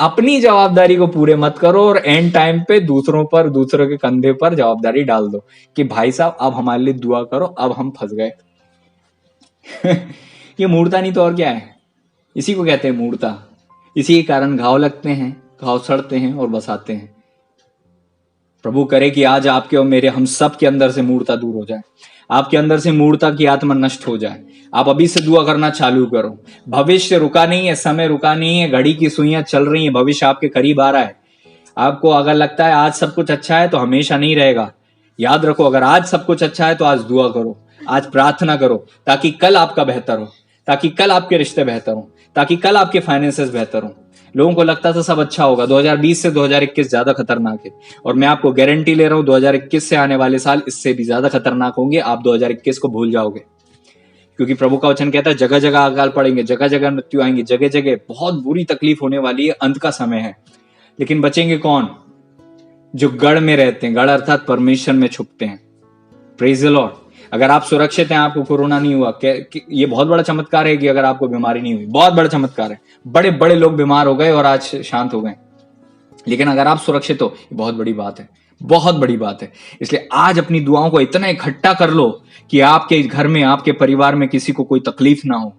अपनी जवाबदारी को पूरे मत करो और एंड टाइम पे दूसरों के कंधे पर जवाबदारी डाल दो कि भाई साहब अब हमारे लिए दुआ करो, अब हम फंस गए। ये मूर्ता नहीं तो और क्या है, इसी को कहते हैं मूर्ता। इसी के कारण घाव लगते हैं, घाव सड़ते हैं और बसाते हैं। प्रभु करे कि आज आपके और मेरे हम सब के अंदर से मूर्ता दूर हो जाए, आपके अंदर से मूर्ता की आत्मा नष्ट हो जाए। आप अभी से दुआ करना चालू करो। भविष्य रुका नहीं है, समय रुका नहीं है, घड़ी की सुइयां चल रही हैं, भविष्य आपके करीब आ रहा है। आपको अगर लगता है आज सब कुछ अच्छा है तो हमेशा नहीं रहेगा। याद रखो, अगर आज सब कुछ अच्छा है तो आज दुआ करो, आज प्रार्थना करो, ताकि कल आपका बेहतर हो, ताकि कल आपके रिश्ते बेहतर हो, ताकि कल आपके फाइनेंसेस बेहतर हो। लोगों को लगता था सब अच्छा होगा, 2020 से 2021 ज्यादा खतरनाक है, और मैं आपको गारंटी ले रहा हूं 2021 से आने वाले साल इससे भी ज्यादा खतरनाक होंगे। आप 2021 को भूल जाओगे, क्योंकि प्रभु का वचन कहता है जगह जगह अकाल पड़ेंगे, जगह जगह मृत्यु आएंगे, जगह जगह बहुत बुरी तकलीफ होने वाली है, अंत का समय है। लेकिन बचेंगे कौन? जो गढ़ में रहते हैं, गढ़ अर्थात परमेश्वर में छुपते हैं। Praise the Lord. अगर आप सुरक्षित हैं, आपको कोरोना नहीं हुआ, ये बहुत बड़ा चमत्कार है कि अगर आपको बीमारी नहीं हुई, बहुत बड़ा चमत्कार है। बड़े बड़े लोग बीमार हो गए और आज शांत हो गए, लेकिन अगर आप सुरक्षित हो, बहुत बड़ी बात है, बहुत बड़ी बात है। इसलिए आज अपनी दुआओं को इतना इकट्ठा कर लो कि आपके घर में, आपके परिवार में किसी को कोई तकलीफ ना हो,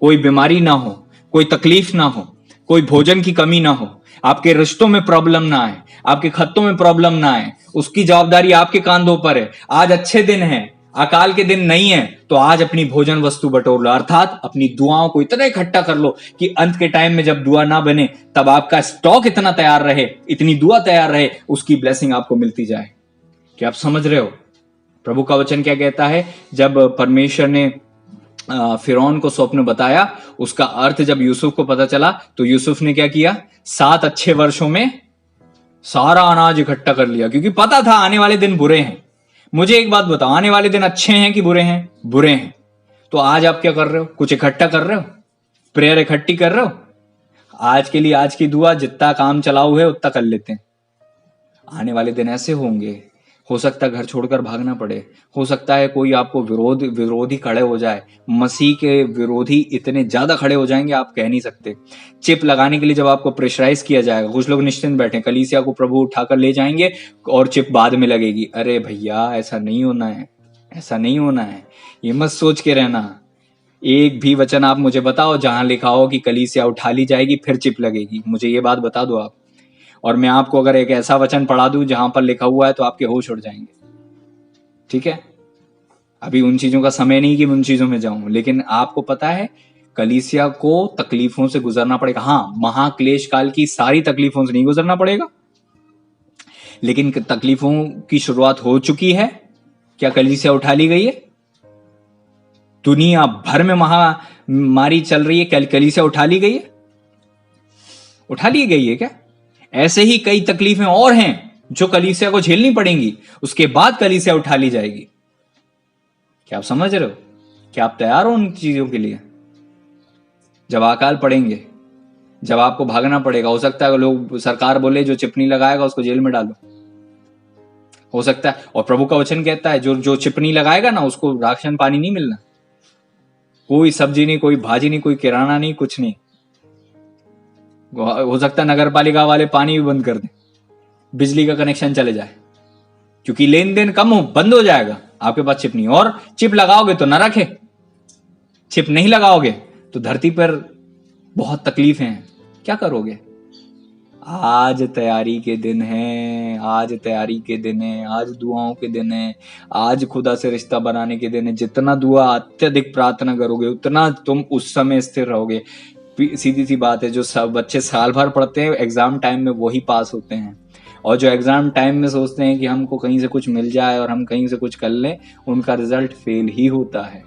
कोई बीमारी ना हो, कोई तकलीफ ना हो, कोई भोजन की कमी ना हो, आपके रिश्तों में प्रॉब्लम ना आए, आपके खत्तों में प्रॉब्लम ना आए। उसकी जवाबदारी आपके कांधों पर है। आज अच्छे दिन है, अकाल के दिन नहीं है, तो आज अपनी भोजन वस्तु बटोर लो, अर्थात अपनी दुआओं को इतना इकट्ठा कर लो कि अंत के टाइम में जब दुआ ना बने तब आपका स्टॉक इतना तैयार रहे, इतनी दुआ तैयार रहे, उसकी ब्लेसिंग आपको मिलती जाए। क्या आप समझ रहे हो? प्रभु का वचन क्या कहता है? जब परमेश्वर ने फिरौन को स्वप्न बताया, उसका अर्थ जब यूसुफ को पता चला, तो यूसुफ ने क्या किया? 7 अच्छे वर्षों में सारा अनाज इकट्ठा कर लिया, क्योंकि पता था आने वाले दिन बुरे हैं। मुझे एक बात बताओ, आने वाले दिन अच्छे हैं कि बुरे हैं? बुरे हैं। तो आज आप क्या कर रहे हो? कुछ इकट्ठा कर रहे हो, प्रेयर इकट्ठी कर रहे हो। आज के लिए आज की दुआ जितना काम चलाऊ है उतना कर लेते हैं। आने वाले दिन ऐसे होंगे, हो सकता है घर छोड़कर भागना पड़े, हो सकता है कोई आपको विरोधी खड़े हो जाए। मसीह के विरोधी इतने ज्यादा खड़े हो जाएंगे आप कह नहीं सकते। चिप लगाने के लिए जब आपको प्रेशराइज किया जाएगा, कुछ लोग निश्चिंत बैठे, कलीसिया को प्रभु उठाकर ले जाएंगे और चिप बाद में लगेगी। अरे भैया, ऐसा नहीं होना है, ऐसा नहीं होना है। ये मत सोच के रहना। एक भी वचन आप मुझे बताओ जहां लिखा हो कि कलीसिया उठा ली जाएगी फिर चिप लगेगी। मुझे ये बात बता दो आप, और मैं आपको अगर एक ऐसा वचन पढ़ा दूं जहां पर लिखा हुआ है तो आपके होश उड़ जाएंगे। ठीक है, अभी उन चीजों का समय नहीं कि मैं उन चीजों में जाऊं, लेकिन आपको पता है कलीसिया को तकलीफों से गुजरना पड़ेगा। हाँ, महाक्लेश काल की सारी तकलीफों से नहीं गुजरना पड़ेगा, लेकिन तकलीफों की शुरुआत हो चुकी है। क्या कलीसिया उठा ली गई है? दुनिया भर में महामारी चल रही है, कलीसिया उठा ली गई है? उठा ली गई है क्या? ऐसे ही कई तकलीफें और हैं जो कलीसिया को झेलनी पड़ेंगी, उसके बाद कलीसिया उठा ली जाएगी। क्या आप समझ रहे हो? क्या आप तैयार हो उन चीजों के लिए? जब अकाल पड़ेंगे, जब आपको भागना पड़ेगा। हो सकता है लोग, सरकार बोले जो चिप नहीं लगाएगा उसको जेल में डालो, हो सकता है। और प्रभु का वचन कहता है जो जो चिप नहीं लगाएगा ना उसको राशन पानी नहीं मिलना, कोई सब्जी नहीं, कोई भाजी नहीं, कोई किराना नहीं, कुछ नहीं। हो सकता है नगर पालिका वाले पानी भी बंद कर दें, बिजली का कनेक्शन चले जाए, क्योंकि लेन देन कम हो, बंद हो जाएगा, आपके पास चिप नहीं। और चिप लगाओगे तो नरक है, चिप नहीं लगाओगे तो धरती पर बहुत तकलीफें हैं, क्या करोगे? आज तैयारी के दिन है, आज तैयारी के दिन है, आज दुआओं के दिन है, आज खुदा से रिश्ता बनाने के दिन है। जितना दुआ अत्यधिक प्रार्थना करोगे उतना तुम उस समय स्थिर रहोगे। सीधी सी बात है, जो सब बच्चे साल भर पढ़ते हैं एग्जाम टाइम में वही पास होते हैं, और जो एग्जाम टाइम में सोचते हैं कि हमको कहीं से कुछ मिल जाए और हम कहीं से कुछ कर लें, उनका रिजल्ट फेल ही होता है।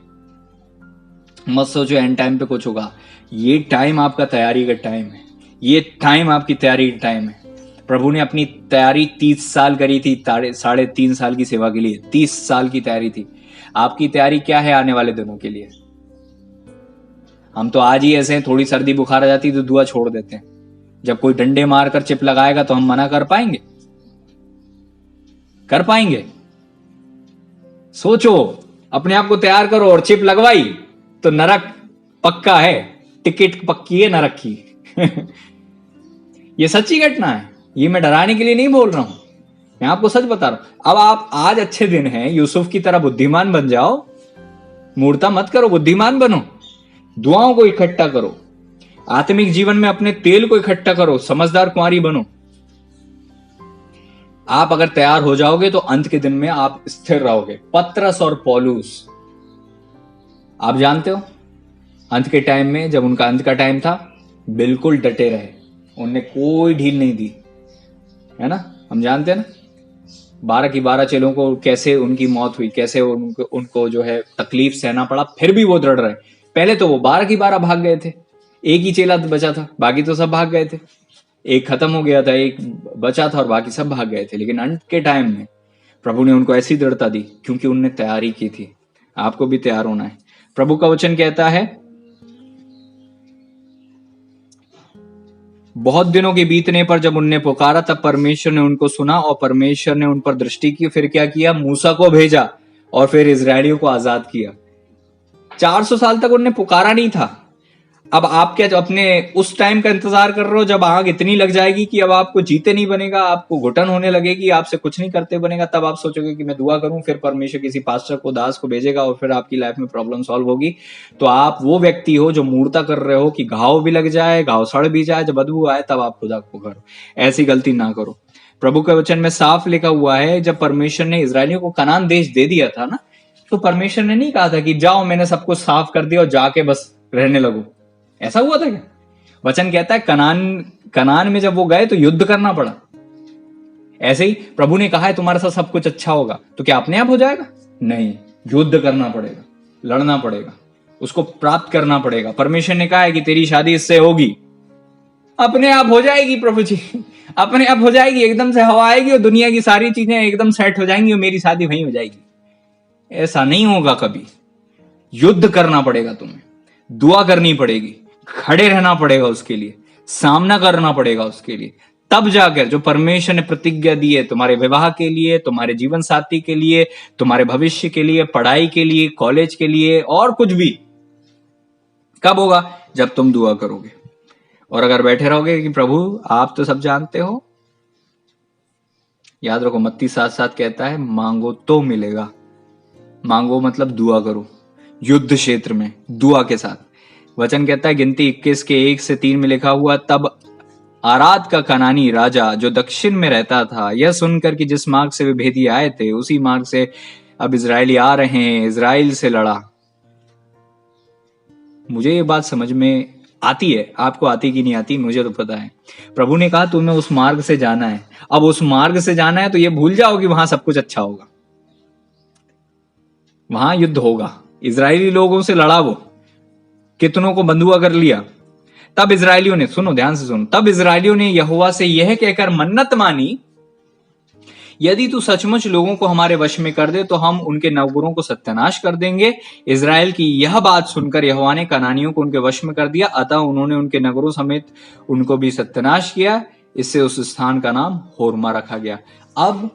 मत सोचो एंड टाइम पे कुछ होगा। ये टाइम आपका तैयारी का टाइम है, ये टाइम आपकी तैयारी का टाइम है। प्रभु ने अपनी तैयारी 30 साल करी थी, 3.5 साल की सेवा के लिए 30 साल की तैयारी थी। आपकी तैयारी क्या है आने वाले दिनों के लिए? हम तो आज ही ऐसे हैं, थोड़ी सर्दी बुखार आ जाती तो दुआ छोड़ देते हैं। जब कोई डंडे मारकर चिप लगाएगा तो हम मना कर पाएंगे? कर पाएंगे? सोचो, अपने आप को तैयार करो, और चिप लगवाई तो नरक पक्का है, टिकट पक्की है नरक की। ये सच्ची घटना है, ये मैं डराने के लिए नहीं बोल रहा हूं, मैं आपको सच बता रहा हूं। अब आप आज अच्छे दिन हैं, यूसुफ की तरह बुद्धिमान बन जाओ, मूर्ता मत करो, बुद्धिमान बनो, दुआओं को इकट्ठा करो, आत्मिक जीवन में अपने तेल को इकट्ठा करो, समझदार कुंवारी बनो। आप अगर तैयार हो जाओगे तो अंत के दिन में आप स्थिर रहोगे। पतरस और पौलुस, आप जानते हो अंत के टाइम में, जब उनका अंत का टाइम था, बिल्कुल डटे रहे, उनने कोई ढील नहीं दी, है ना? हम जानते हैं ना 12 की 12 चेलों को कैसे उनकी मौत हुई, कैसे उनको जो है तकलीफ सहना पड़ा, फिर भी वो दृढ़ रहे। पहले तो वो 12 की 12 भाग गए थे, एक ही चेला बचा था, बाकी तो सब भाग गए थे। एक खत्म हो गया था, एक बचा था और बाकी सब भाग गए थे। लेकिन अंत के टाइम में प्रभु ने उनको ऐसी दृढ़ता दी क्योंकि उनने तैयारी की थी। आपको भी तैयार होना है। प्रभु का वचन कहता है, बहुत दिनों के बीतने पर जब उनने पुकारा तब परमेश्वर ने उनको सुना और परमेश्वर ने उन पर दृष्टि की। फिर क्या किया? मूसा को भेजा और फिर इजरायलियों को आजाद किया। 400 साल तक उनने पुकारा नहीं था। अब आप क्या अपने उस टाइम का इंतजार कर रहे हो जब आग इतनी लग जाएगी कि अब आपको जीते नहीं बनेगा, आपको घुटन होने लगेगी, आपसे कुछ नहीं करते बनेगा, तब आप सोचोगे कि मैं दुआ करूं, फिर परमेश्वर किसी पास्टर को, दास को भेजेगा और फिर आपकी लाइफ में प्रॉब्लम सॉल्व होगी। तो आप वो व्यक्ति हो जो मूर्ता कर रहे हो कि घाव भी लग जाए, घाव सड़ भी जाए, जब बदबू आए तब आप खुदा को करो। ऐसी गलती ना करो। प्रभु के वचन में साफ लिखा हुआ है, जब परमेश्वर ने इजरायलियों को कनान देश दे दिया था ना, तो परमेश्वर ने नहीं कहा था कि जाओ मैंने सब कुछ साफ कर दिया और जाके बस रहने लगो। ऐसा हुआ था क्या? वचन कहता है कनान में जब वो गए तो युद्ध करना पड़ा। ऐसे ही प्रभु ने कहा है तुम्हारे साथ सब कुछ अच्छा होगा, तो क्या अपने आप हो जाएगा? नहीं, युद्ध करना पड़ेगा, लड़ना पड़ेगा, उसको प्राप्त करना पड़ेगा। परमेश्वर ने कहा है कि तेरी शादी इससे होगी, अपने आप हो जाएगी प्रभु जी, अपने आप हो जाएगी। एकदम से हवा आएगी और दुनिया की सारी चीजें एकदम सेट हो जाएंगी और मेरी शादी वहीं हो जाएगी। ऐसा नहीं होगा कभी। युद्ध करना पड़ेगा, तुम्हें दुआ करनी पड़ेगी, खड़े रहना पड़ेगा, उसके लिए सामना करना पड़ेगा उसके लिए। तब जाकर जो परमेश्वर ने प्रतिज्ञा दी है तुम्हारे विवाह के लिए, तुम्हारे जीवन साथी के लिए, तुम्हारे भविष्य के लिए, पढ़ाई के लिए, कॉलेज के लिए और कुछ भी, कब होगा? जब तुम दुआ करोगे। और अगर बैठे रहोगे कि प्रभु आप तो सब जानते हो, याद रखो मत्ती 7:7 कहता है मांगो तो मिलेगा। मांगो मतलब दुआ करो, युद्ध क्षेत्र में दुआ के साथ। वचन कहता है गिनती 21 के 1 से 3 में लिखा हुआ, तब आराद का कनानी राजा जो दक्षिण में रहता था यह सुनकर कि जिस मार्ग से वे भेदी आए थे उसी मार्ग से अब इजरायली आ रहे हैं, इजराइल से लड़ा। मुझे ये बात समझ में आती है, आपको आती कि नहीं आती मुझे तो पता है। प्रभु ने कहा तुम्हें उस मार्ग से जाना है। अब उस मार्ग से जाना है तो ये भूल जाओ कि वहां सब कुछ अच्छा होगा, वहां युद्ध होगा। इजरायली लोगों से लड़ा, वो कितनों को बंधुआ कर लिया। तब इजरायलियों ने, सुनो ध्यान से सुनो, तब इजरायलियों ने यहोवा से यह कहकर मन्नत मानी, यदि तू सचमुच लोगों को हमारे वश में कर दे तो हम उनके नगरों को सत्यानाश कर देंगे। इज़राइल की यह बात सुनकर यहोवा ने कनानियों को उनके वश में कर दिया, अतः उन्होंने उनके नगरों समेत उनको भी सत्यानाश किया। इससे उस स्थान का नाम होर्मा रखा गया। अब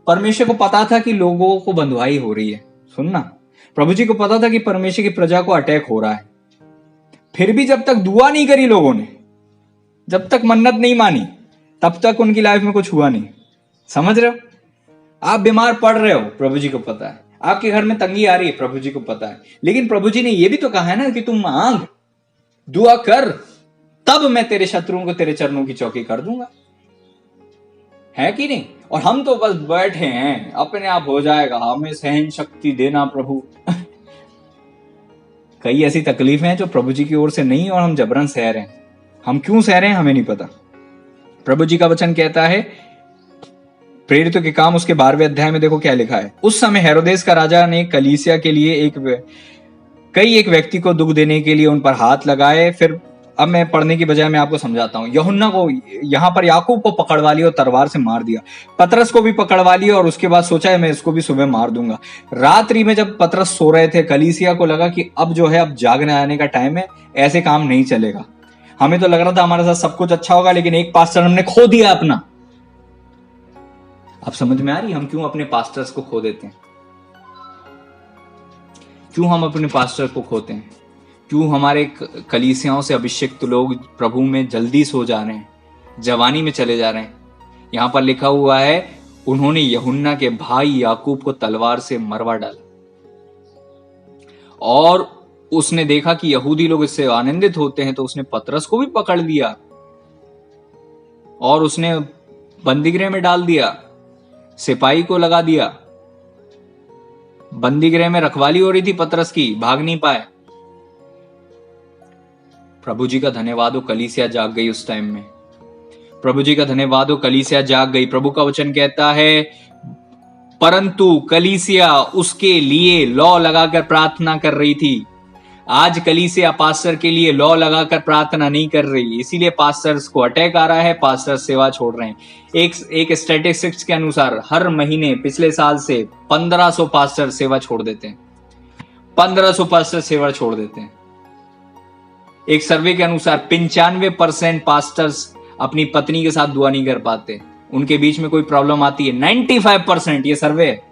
परमेश्वर को पता था कि लोगों को बंधुआई हो रही है। सुनना, प्रभु जी को पता था कि परमेश्वर की प्रजा को अटैक हो रहा है, फिर भी जब तक दुआ नहीं करी लोगों ने, जब तक मन्नत नहीं मानी, तब तक उनकी लाइफ में कुछ हुआ नहीं। समझ रहे हो? आप बीमार पड़ रहे हो, प्रभु जी को पता है। आपके घर में तंगी आ रही है, प्रभु जी को पता है। लेकिन प्रभु जी ने यह भी तो कहा है ना कि तुम मांग, दुआ कर, तब मैं तेरे शत्रुओं को तेरे चरणों की चौकी कर दूंगा। है कि नहीं? और हम तो बस बैठे हैं, अपने आप हो जाएगा, हमें सहन शक्ति देना प्रभु। कई ऐसी तकलीफें हैं जो प्रभु जी की ओर से नहीं और हम जबरन सह रहे हैं। हम क्यों सह रहे हैं हमें नहीं पता। प्रभु जी का वचन कहता है, प्रेरितों के काम उसके 12वें अध्याय में देखो क्या लिखा है। उस समय हेरोदेस का राजा ने कलीसिया के लिए एक व्यक्ति को दुख देने के लिए उन पर हाथ लगाए। फिर अब मैं पढ़ने की बजाय मैं आपको समझाता हूं। यूहन्ना को यहां पर याकूब को पकड़वा लिया और तलवार से मार दिया। पतरस को भी पकड़वा लिया और उसके बाद सोचा है मैं इसको भी सुबह मार दूंगा। रात्रि में जब पतरस सो रहे थे, कलीसिया को लगा कि अब जो है अब जागने आने का टाइम है, ऐसे काम नहीं चलेगा। हमें तो लग रहा था हमारे साथ सब कुछ अच्छा होगा, लेकिन एक पास्टर हमने खो दिया अपना। अब समझ में आ रही हम क्यों अपने पास्टर्स को खो देते हैं? क्यों हम अपने पास्टर को खोते हैं? क्यों हमारे कलीसियाओं से अभिषिक्त लोग प्रभु में जल्दी सो जा रहे हैं, जवानी में चले जा रहे हैं? यहां पर लिखा हुआ है, उन्होंने यूहन्ना के भाई याकूब को तलवार से मरवा डाला। और उसने देखा कि यहूदी लोग इससे आनंदित होते हैं, तो उसने पतरस को भी पकड़ लिया और उसने बंदीगृह में डाल दिया, सिपाही को लगा दिया। बंदीगृह में रखवाली हो रही थी पतरस की, भाग नहीं पाए। प्रभु जी का धन्यवाद हो, कलीसिया जाग गई उस टाइम में। प्रभु जी का धन्यवाद हो, कलीसिया जाग गई। प्रभु का वचन कहता है, परंतु कलीसिया उसके लिए लॉ लगाकर प्रार्थना कर रही थी। आज कलीसिया पास्टर के लिए लॉ लगाकर प्रार्थना नहीं कर रही, इसीलिए पास्टर्स को अटैक आ रहा है, पास्टर सेवा छोड़ रहे हैं। एक स्टैटिस्टिक्स के अनुसार हर महीने पिछले साल से 1500 पास्टर सेवा छोड़ देते हैं। 1500 पास्टर सेवा छोड़ देते हैं। एक सर्वे के अनुसार 95% पास्टर्स अपनी पत्नी के साथ दुआ नहीं कर पाते, उनके बीच में कोई प्रॉब्लम आती है। 95% ये सर्वे है,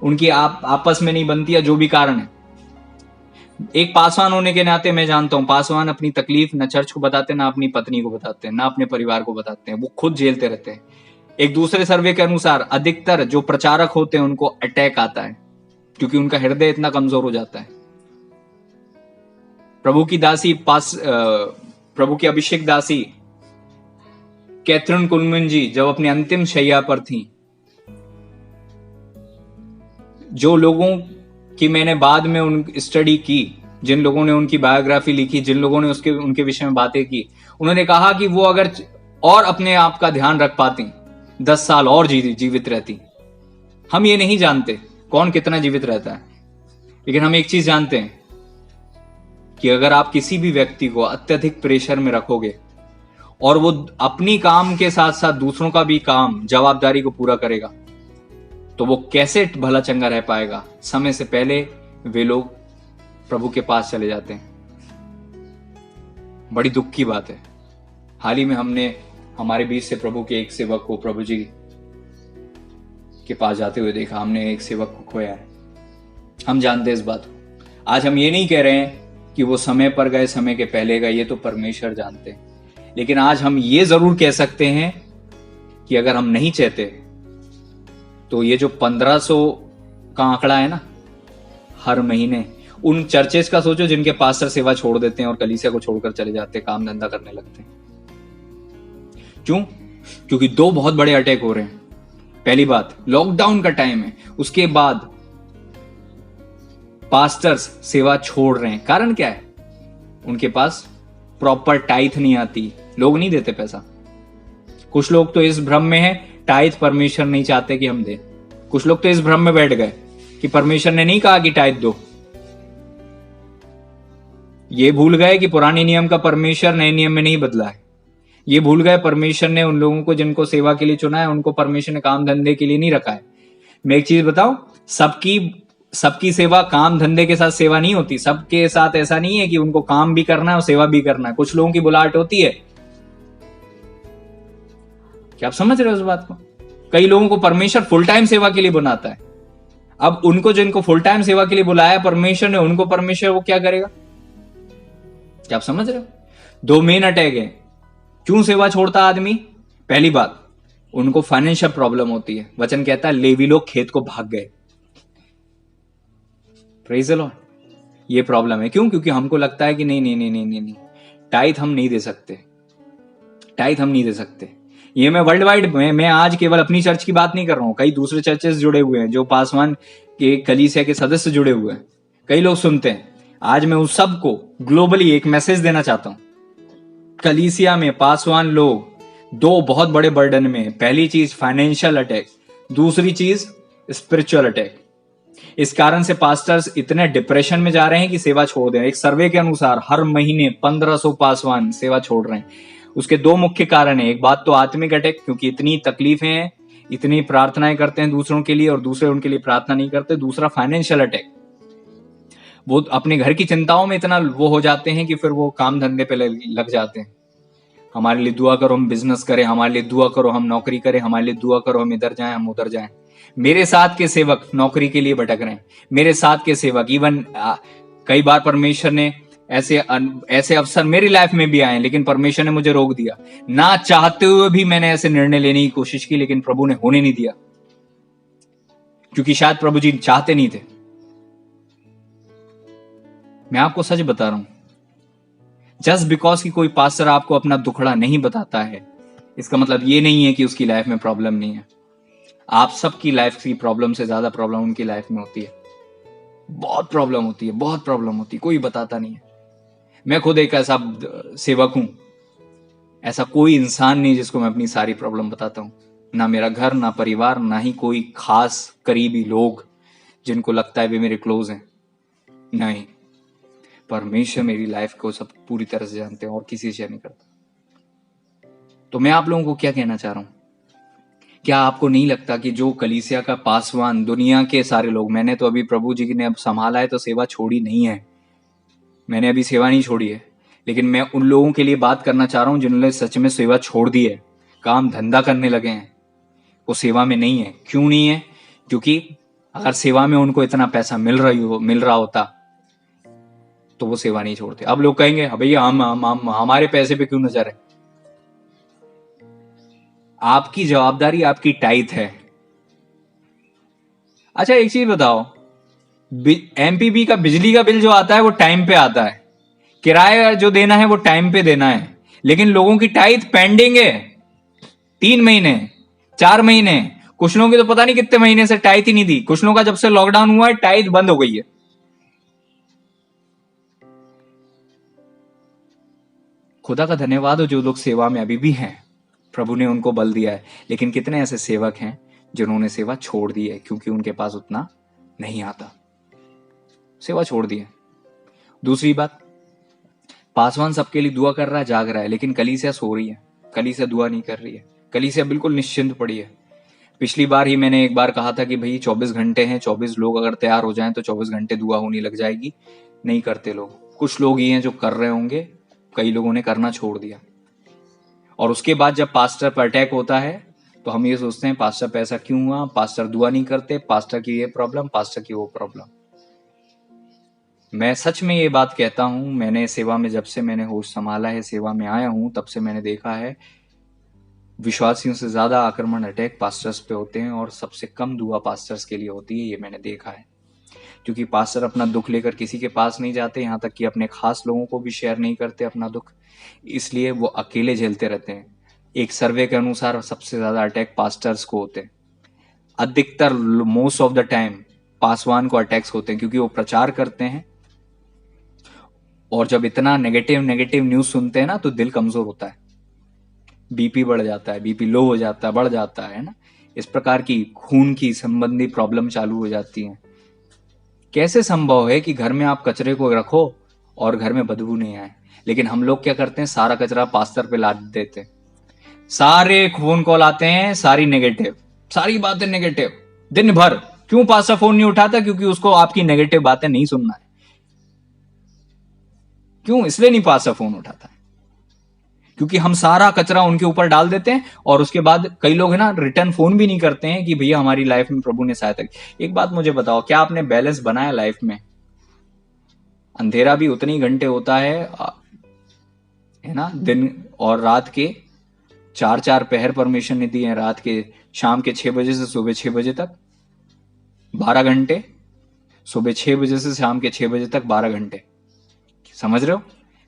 उनकी आपस में नहीं बनती है, जो भी कारण है। एक पासवान होने के नाते मैं जानता हूं, पासवान अपनी तकलीफ न चर्च को बताते, ना अपनी पत्नी को बताते हैं, ना अपने परिवार को बताते हैं, वो खुद झेलते रहते हैं। एक दूसरे सर्वे के अनुसार अधिकतर जो प्रचारक होते हैं उनको अटैक आता है, क्योंकि उनका हृदय इतना कमजोर हो जाता है। प्रभु की दासी प्रभु की अभिषेक दासी कैथरीन कुलमन जी जब अपने अंतिम शैया पर थी, जो लोगों कि मैंने बाद में उन स्टडी की, जिन लोगों ने उनकी बायोग्राफी लिखी, जिन लोगों ने उनके विषय में बातें की, उन्होंने कहा कि वो अगर और अपने आप का ध्यान रख पाती 10 साल और जीवित रहती। हम ये नहीं जानते कौन कितना जीवित रहता है, लेकिन हम एक चीज जानते हैं कि अगर आप किसी भी व्यक्ति को अत्यधिक प्रेशर में रखोगे और वो अपनी काम के साथ साथ दूसरों का भी काम जवाबदारी को पूरा करेगा, तो वो कैसे भला चंगा रह पाएगा? समय से पहले वे लोग प्रभु के पास चले जाते हैं। बड़ी दुख की बात है। हाल ही में हमने हमारे बीच से प्रभु के एक सेवक को प्रभु जी के पास जाते हुए देखा। हमने एक सेवक को खोया है। हम जानते हैं इस बात को। आज हम ये नहीं कह रहे हैं कि वो समय पर गए, समय के पहले गए, ये तो परमेश्वर जानते हैं। लेकिन आज हम ये जरूर कह सकते हैं कि अगर हम नहीं चाहते तो ये जो 1500 का आंकड़ा है ना हर महीने, उन चर्चेस का सोचो जिनके पास्टर सेवा छोड़ देते हैं और कलीसिया को छोड़कर चले जाते हैं, काम धंधा करने लगते हैं। क्यों? क्योंकि 2 बहुत बड़े अटैक हो रहे हैं। पहली बात, लॉकडाउन का टाइम है, उसके बाद पास्टर्स सेवा छोड़ रहे हैं। कारण क्या है? उनके पास प्रॉपर टाइथ नहीं आती, लोग नहीं देते पैसा। कुछ लोग तो इस भ्रम में है टाइथ परमेश्वर नहीं चाहते कि हम दें। कुछ लोग तो इस भ्रम में बैठ गए कि परमेश्वर ने नहीं कहा कि टाइथ दो। ये भूल गए कि पुराने नियम का परमेश्वर नए नियम में नहीं बदला है। ये भूल गए परमेश्वर ने उन लोगों को जिनको सेवा के लिए चुना है, उनको परमेश्वर ने काम धंधे के लिए नहीं रखा है। मैं एक चीज बताऊं, सबकी सबकी सेवा काम धंधे के साथ सेवा नहीं होती। सबके साथ ऐसा नहीं है कि उनको काम भी करना है और सेवा भी करना है। कुछ लोगों की बुलाहट होती है। क्या आप समझ रहे हो इस बात को? कई लोगों को परमेश्वर फुल टाइम सेवा के लिए बनाता है। अब उनको जिनको फुल टाइम सेवा के लिए बुलाया परमेश्वर ने, उनको परमेश्वर वो क्या करेगा? क्या आप समझ रहे हो? दो मेन अटैक है। क्यों सेवा छोड़ता आदमी? पहली बात, उनको फाइनेंशियल प्रॉब्लम होती है। वचन कहता है लेवी लोग खेत को भाग गए। Praise the Lord. ये प्रॉब्लम है। क्यों? क्योंकि हमको लगता है कि नहीं नहीं नहीं नहीं नहीं नहीं, टाइथ हम नहीं दे सकते, टाइथ हम नहीं दे सकते। ये मैं वर्ल्ड वाइड में, मैं आज केवल अपनी चर्च की बात नहीं कर रहा हूं, कई दूसरे चर्चेस जुड़े हुए हैं, जो पासवान के कलीसिया के सदस्य जुड़े हुए हैं, कई लोग सुनते हैं। आज मैं उस सब को ग्लोबली एक मैसेज देना चाहता हूं। कलीसिया में पासवान लोग दो बहुत बड़े बर्डन में। पहली चीज फाइनेंशियल अटैक, दूसरी चीज स्पिरिचुअल अटैक। इस कारण से पास्टर्स इतने डिप्रेशन में जा रहे हैं कि सेवा छोड़ दें। एक सर्वे के अनुसार हर महीने 1500 पासवान सेवा छोड़ रहे हैं। उसके दो मुख्य कारण है। एक बात तो आत्मिक अटैक, क्योंकि इतनी तकलीफें हैं, इतनी प्रार्थनाएं करते हैं दूसरों के लिए और दूसरे उनके लिए प्रार्थना नहीं करते। दूसरा फाइनेंशियल अटैक, वो अपने घर की चिंताओं में इतना वो हो जाते हैं कि फिर वो काम धंधे पे लग जाते हैं। हमारे लिए दुआ करो, हम बिजनेस करें, हमारे लिए दुआ करो, हम नौकरी करें, हमारे लिए दुआ करो, हम इधर जाएं, हम उधर जाएं। मेरे साथ के सेवक नौकरी के लिए भटक रहे हैं। मेरे साथ के सेवक इवन कई बार परमेश्वर ने ऐसे अवसर मेरी लाइफ में भी आए, लेकिन परमेश्वर ने मुझे रोक दिया। ना चाहते हुए भी मैंने ऐसे निर्णय लेने की कोशिश की, लेकिन प्रभु ने होने नहीं दिया, क्योंकि शायद प्रभु जी चाहते नहीं थे। मैं आपको सच बता रहा हूं, जस्ट बिकॉज कि कोई पास्टर आपको अपना दुखड़ा नहीं बताता है, इसका मतलब ये नहीं है कि उसकी लाइफ में प्रॉब्लम नहीं है। आप सबकी लाइफ की प्रॉब्लम से ज्यादा प्रॉब्लम उनकी लाइफ में होती है। बहुत प्रॉब्लम होती है, बहुत प्रॉब्लम होती है, कोई बताता नहीं है। मैं खुद एक ऐसा सेवक हूं, ऐसा कोई इंसान नहीं जिसको मैं अपनी सारी प्रॉब्लम बताता हूं। ना मेरा घर, ना परिवार, ना ही कोई खास करीबी लोग जिनको लगता है वे मेरे क्लोज हैं। नहीं, परमेश्वर मेरी लाइफ को सब पूरी तरह से जानते हैं और किसी से शेयर नहीं करता। तो मैं आप लोगों को क्या कहना चाह रहा हूं, क्या आपको नहीं लगता कि जो कलीसिया का पासवान, दुनिया के सारे लोग, मैंने तो अभी प्रभु जी ने अब संभाला है तो सेवा छोड़ी नहीं है, मैंने अभी सेवा नहीं छोड़ी है, लेकिन मैं उन लोगों के लिए बात करना चाह रहा हूं जिन्होंने सच में सेवा छोड़ दी है, काम धंधा करने लगे हैं, वो सेवा में नहीं है। क्यों नहीं है? क्योंकि अगर सेवा में उनको इतना पैसा मिल रहा होता तो वो सेवा नहीं छोड़ते। अब लोग कहेंगे भैया हम हमारे पैसे पे क्यों नजर है? आपकी जवाबदारी आपकी टाइथ है। अच्छा एक चीज बताओ, एमपीबी का बिजली का बिल जो आता है वो टाइम पे आता है, किराया जो देना है वो टाइम पे देना है, लेकिन लोगों की टाइथ पेंडिंग है 3 महीने 4 महीने। कुछ लोगों की तो पता नहीं कितने महीने से टाइथ ही नहीं दी। कुछ लोगों का जब से लॉकडाउन हुआ है टाइथ बंद हो गई है। खुदा का धन्यवाद हो जो लोग सेवा में अभी भी हैं, प्रभु ने उनको बल दिया है। लेकिन कितने ऐसे सेवक हैं जिन्होंने सेवा छोड़ दी है क्योंकि उनके पास उतना नहीं आता, सेवा छोड़ दी है। दूसरी बात, पासवान सबके लिए दुआ कर रहा है, जाग रहा है, लेकिन कलीसिया सो रही है, कलीसिया दुआ नहीं कर रही है, कलीसिया बिल्कुल निश्चिंत पड़ी है। पिछली बार ही मैंने एक बार कहा था कि भाई 24 घंटे हैं, 24 लोग अगर तैयार हो जाएं तो 24 घंटे दुआ होने लग जाएगी। नहीं करते लोग, कुछ लोग ही हैं जो कर रहे होंगे, कई लोगों ने करना छोड़ दिया। और उसके बाद जब पास्टर पर अटैक होता है तो हम ये सोचते हैं पास्टर पे ऐसा क्यों हुआ, पास्टर दुआ नहीं करते, पास्टर की ये प्रॉब्लम, पास्टर की वो प्रॉब्लम। मैं सच में ये बात कहता हूं, मैंने सेवा में जब से मैंने होश संभाला है, सेवा में आया हूं, तब से मैंने देखा है विश्वासियों से ज्यादा आक्रमण अटैक पास्टर्स पे होते हैं और सबसे कम दुआ पास्टर्स के लिए होती है। ये मैंने देखा है, क्योंकि पास्टर अपना दुख लेकर किसी के पास नहीं जाते, यहाँ तक कि अपने खास लोगों को भी शेयर नहीं करते अपना दुख, इसलिए वो अकेले झेलते रहते हैं। एक सर्वे के अनुसार सबसे ज्यादा अटैक पास्टर्स को होते हैं। अधिकतर most of the time Paswan को अटैक्स होते हैं, क्योंकि वो प्रचार करते हैं और जब इतना नेगेटिव न्यूज सुनते हैं ना तो दिल कमजोर होता है, बीपी बढ़ जाता है, बीपी लो हो जाता है, बढ़ जाता है ना, इस प्रकार की खून की संबंधी प्रॉब्लम चालू हो जाती है। कैसे संभव है कि घर में आप कचरे को रखो और घर में बदबू नहीं आए? लेकिन हम लोग क्या करते हैं, सारा कचरा पास्टर पे लाद देते हैं। सारे फोन कॉल आते हैं, सारी नेगेटिव, सारी बातें नेगेटिव दिन भर। क्यों पास्टर फोन नहीं उठाता? क्योंकि उसको आपकी नेगेटिव बातें नहीं सुनना है। क्यों? इसलिए नहीं पास्टर फोन उठाता है, क्योंकि हम सारा कचरा उनके ऊपर डाल देते हैं और उसके बाद कई लोग है ना रिटर्न फोन भी नहीं करते हैं कि भैया हमारी लाइफ में प्रभु ने सहायता की। एक बात मुझे बताओ, क्या आपने बैलेंस बनाया लाइफ में? अंधेरा भी उतनी घंटे होता है ना, दिन और रात के 4-4 पहर परमेश्वर ने दिए हैं। रात के शाम के 6 बजे से सुबह 6 बजे तक 12 घंटे, सुबह 6 बजे से शाम के 6 बजे तक 12 घंटे। समझ रहे हो?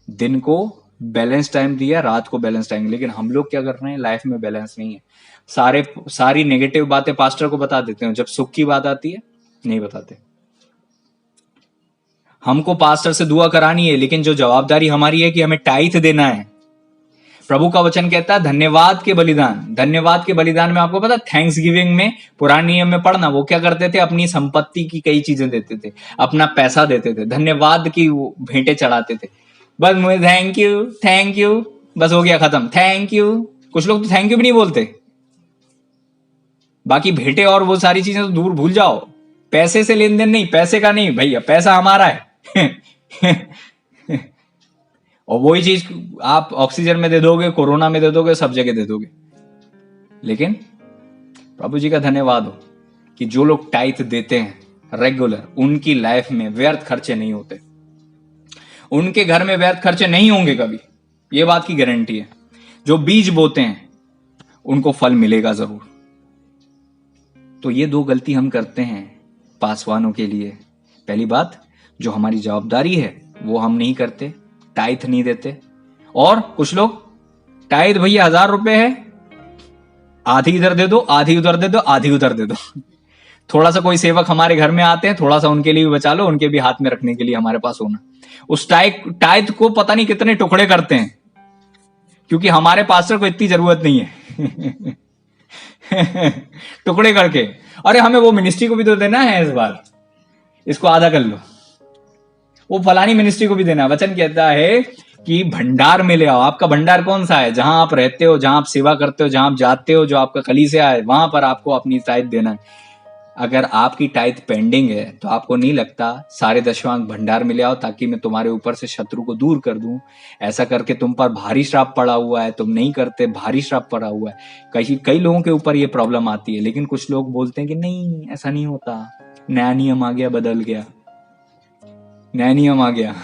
दिन को बैलेंस टाइम दिया, रात को बैलेंस टाइम। लेकिन हम लोग क्या कर रहे हैं? लाइफ में बैलेंस नहीं है। सारी नेगेटिव बातें पास्टर को बता देते हैं, जब सुख की बात आती है नहीं बताते। हमको पास्टर से दुआ करानी है, लेकिन जो जवाबदारी हमारी है कि हमें टाइथ देना है। प्रभु का वचन कहता है धन्यवाद के बलिदान। धन्यवाद के बलिदान में आपको पता, थैंक्स गिविंग में पुराने नियम में पढ़ना, वो क्या करते थे? अपनी संपत्ति की कई चीजें देते थे, अपना पैसा देते थे, धन्यवाद की भेंटें चढ़ाते थे। बस मुझे थैंक यू बस हो गया, खत्म, थैंक यू। कुछ लोग तो थैंक यू भी नहीं बोलते। बाकी भेंटे और वो सारी चीजें तो दूर भूल जाओ। पैसे से लेन देन नहीं, पैसे का नहीं भैया, पैसा हमारा है। और वही चीज आप ऑक्सीजन में दे दोगे, कोरोना में दे दोगे, सब जगह दे दोगे। लेकिन प्रभु जी का धन्यवाद हो कि जो लोग टाइथ देते हैं रेगुलर, उनकी लाइफ में व्यर्थ खर्चे नहीं होते, उनके घर में व्यर्थ खर्चे नहीं होंगे कभी। ये बात की गारंटी है। जो बीज बोते हैं उनको फल मिलेगा जरूर। तो ये 2 गलती हम करते हैं पासवानों के लिए। पहली बात, जो हमारी जवाबदारी है वो हम नहीं करते, टाइथ नहीं देते। और कुछ लोग टाइथ भैया 1000 रुपए है, आधी इधर दे दो, आधी उधर दे दो, आधी उधर दे दो। थोड़ा सा कोई सेवक हमारे घर में आते हैं, थोड़ा सा उनके लिए भी बचा लो, उनके भी हाथ में रखने के लिए हमारे पास होना। उस टाइथ को पता नहीं कितने टुकड़े करते हैं, क्योंकि हमारे पास्टर को इतनी जरूरत नहीं है। टुकड़े करके, अरे हमें वो मिनिस्ट्री को भी तो देना है, इस बार इसको आधा कर लो, वो फलानी मिनिस्ट्री को भी देना। वचन कहता है कि भंडार में ले आओ। आपका भंडार कौन सा है? जहां आप रहते हो, जहां आप सेवा करते हो, जहां आप जाते हो, जो आपका कलीसिया है, वहां पर आपको अपनी टाइथ देना है। अगर आपकी टाइथ पेंडिंग है तो आपको नहीं लगता सारे दशवांश भंडार में ले आओ ताकि मैं तुम्हारे ऊपर से शत्रु को दूर कर दूं। ऐसा करके तुम पर भारी श्राप पड़ा हुआ है, तुम नहीं करते, भारी श्राप पड़ा हुआ है। कई लोगों के ऊपर ये प्रॉब्लम आती है, लेकिन कुछ लोग बोलते हैं कि नहीं ऐसा नहीं होता, नया नियम आ गया, बदल गया, नया नियम आ गया।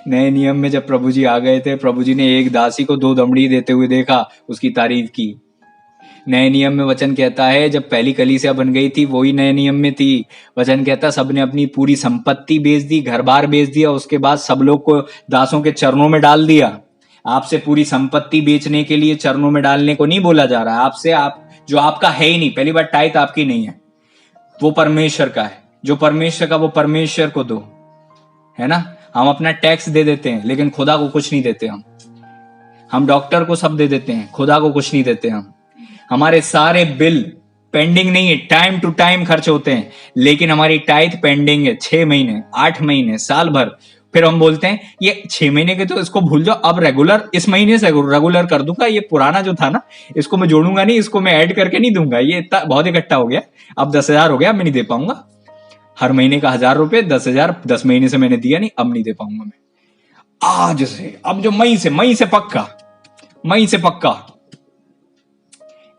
नए नियम में जब प्रभु जी आ गए थे, प्रभु जी ने एक दासी को 2 दमड़ी देते हुए देखा, उसकी तारीफ की। नए नियम में वचन कहता है जब पहली कलीसिया बन गई थी, वही नए नियम में थी। वचन कहता है सबने अपनी पूरी संपत्ति बेच दी, घर बार बेच दिया, उसके बाद सब लोग को दासों के चरणों में डाल दिया। आपसे पूरी संपत्ति बेचने के लिए चरणों में डालने को नहीं बोला जा रहा है आपसे। आप जो आपका है ही नहीं, पहली बार टाइथ आपकी नहीं है, वो परमेश्वर का है। जो परमेश्वर का वो परमेश्वर को दो, है ना। हम अपना टैक्स दे देते हैं लेकिन खुदा को कुछ नहीं देते। हम डॉक्टर को सब दे देते हैं, खुदा को कुछ नहीं देते। हमारे सारे बिल पेंडिंग नहीं है, टाइम टू टाइम खर्च होते हैं, लेकिन हमारी टाइथ पेंडिंग है 6 महीने, 8 महीने, साल भर। फिर हम बोलते हैं ये 6 महीने के तो इसको भूल जाओ, अब रेगुलर इस महीने से रेगुलर कर दूंगा, ये पुराना जो था ना इसको मैं जोड़ूंगा नहीं, इसको मैं ऐड करके नहीं दूंगा, ये इतना बहुत इकट्ठा हो गया, अब 10,000 हो गया, मैं नहीं दे पाऊंगा। हर महीने का 1000 रुपए, 10,000 10 महीने से मैंने दिया नहीं, अब नहीं दे पाऊंगा मैं। आज से, अब जो मई से पक्का।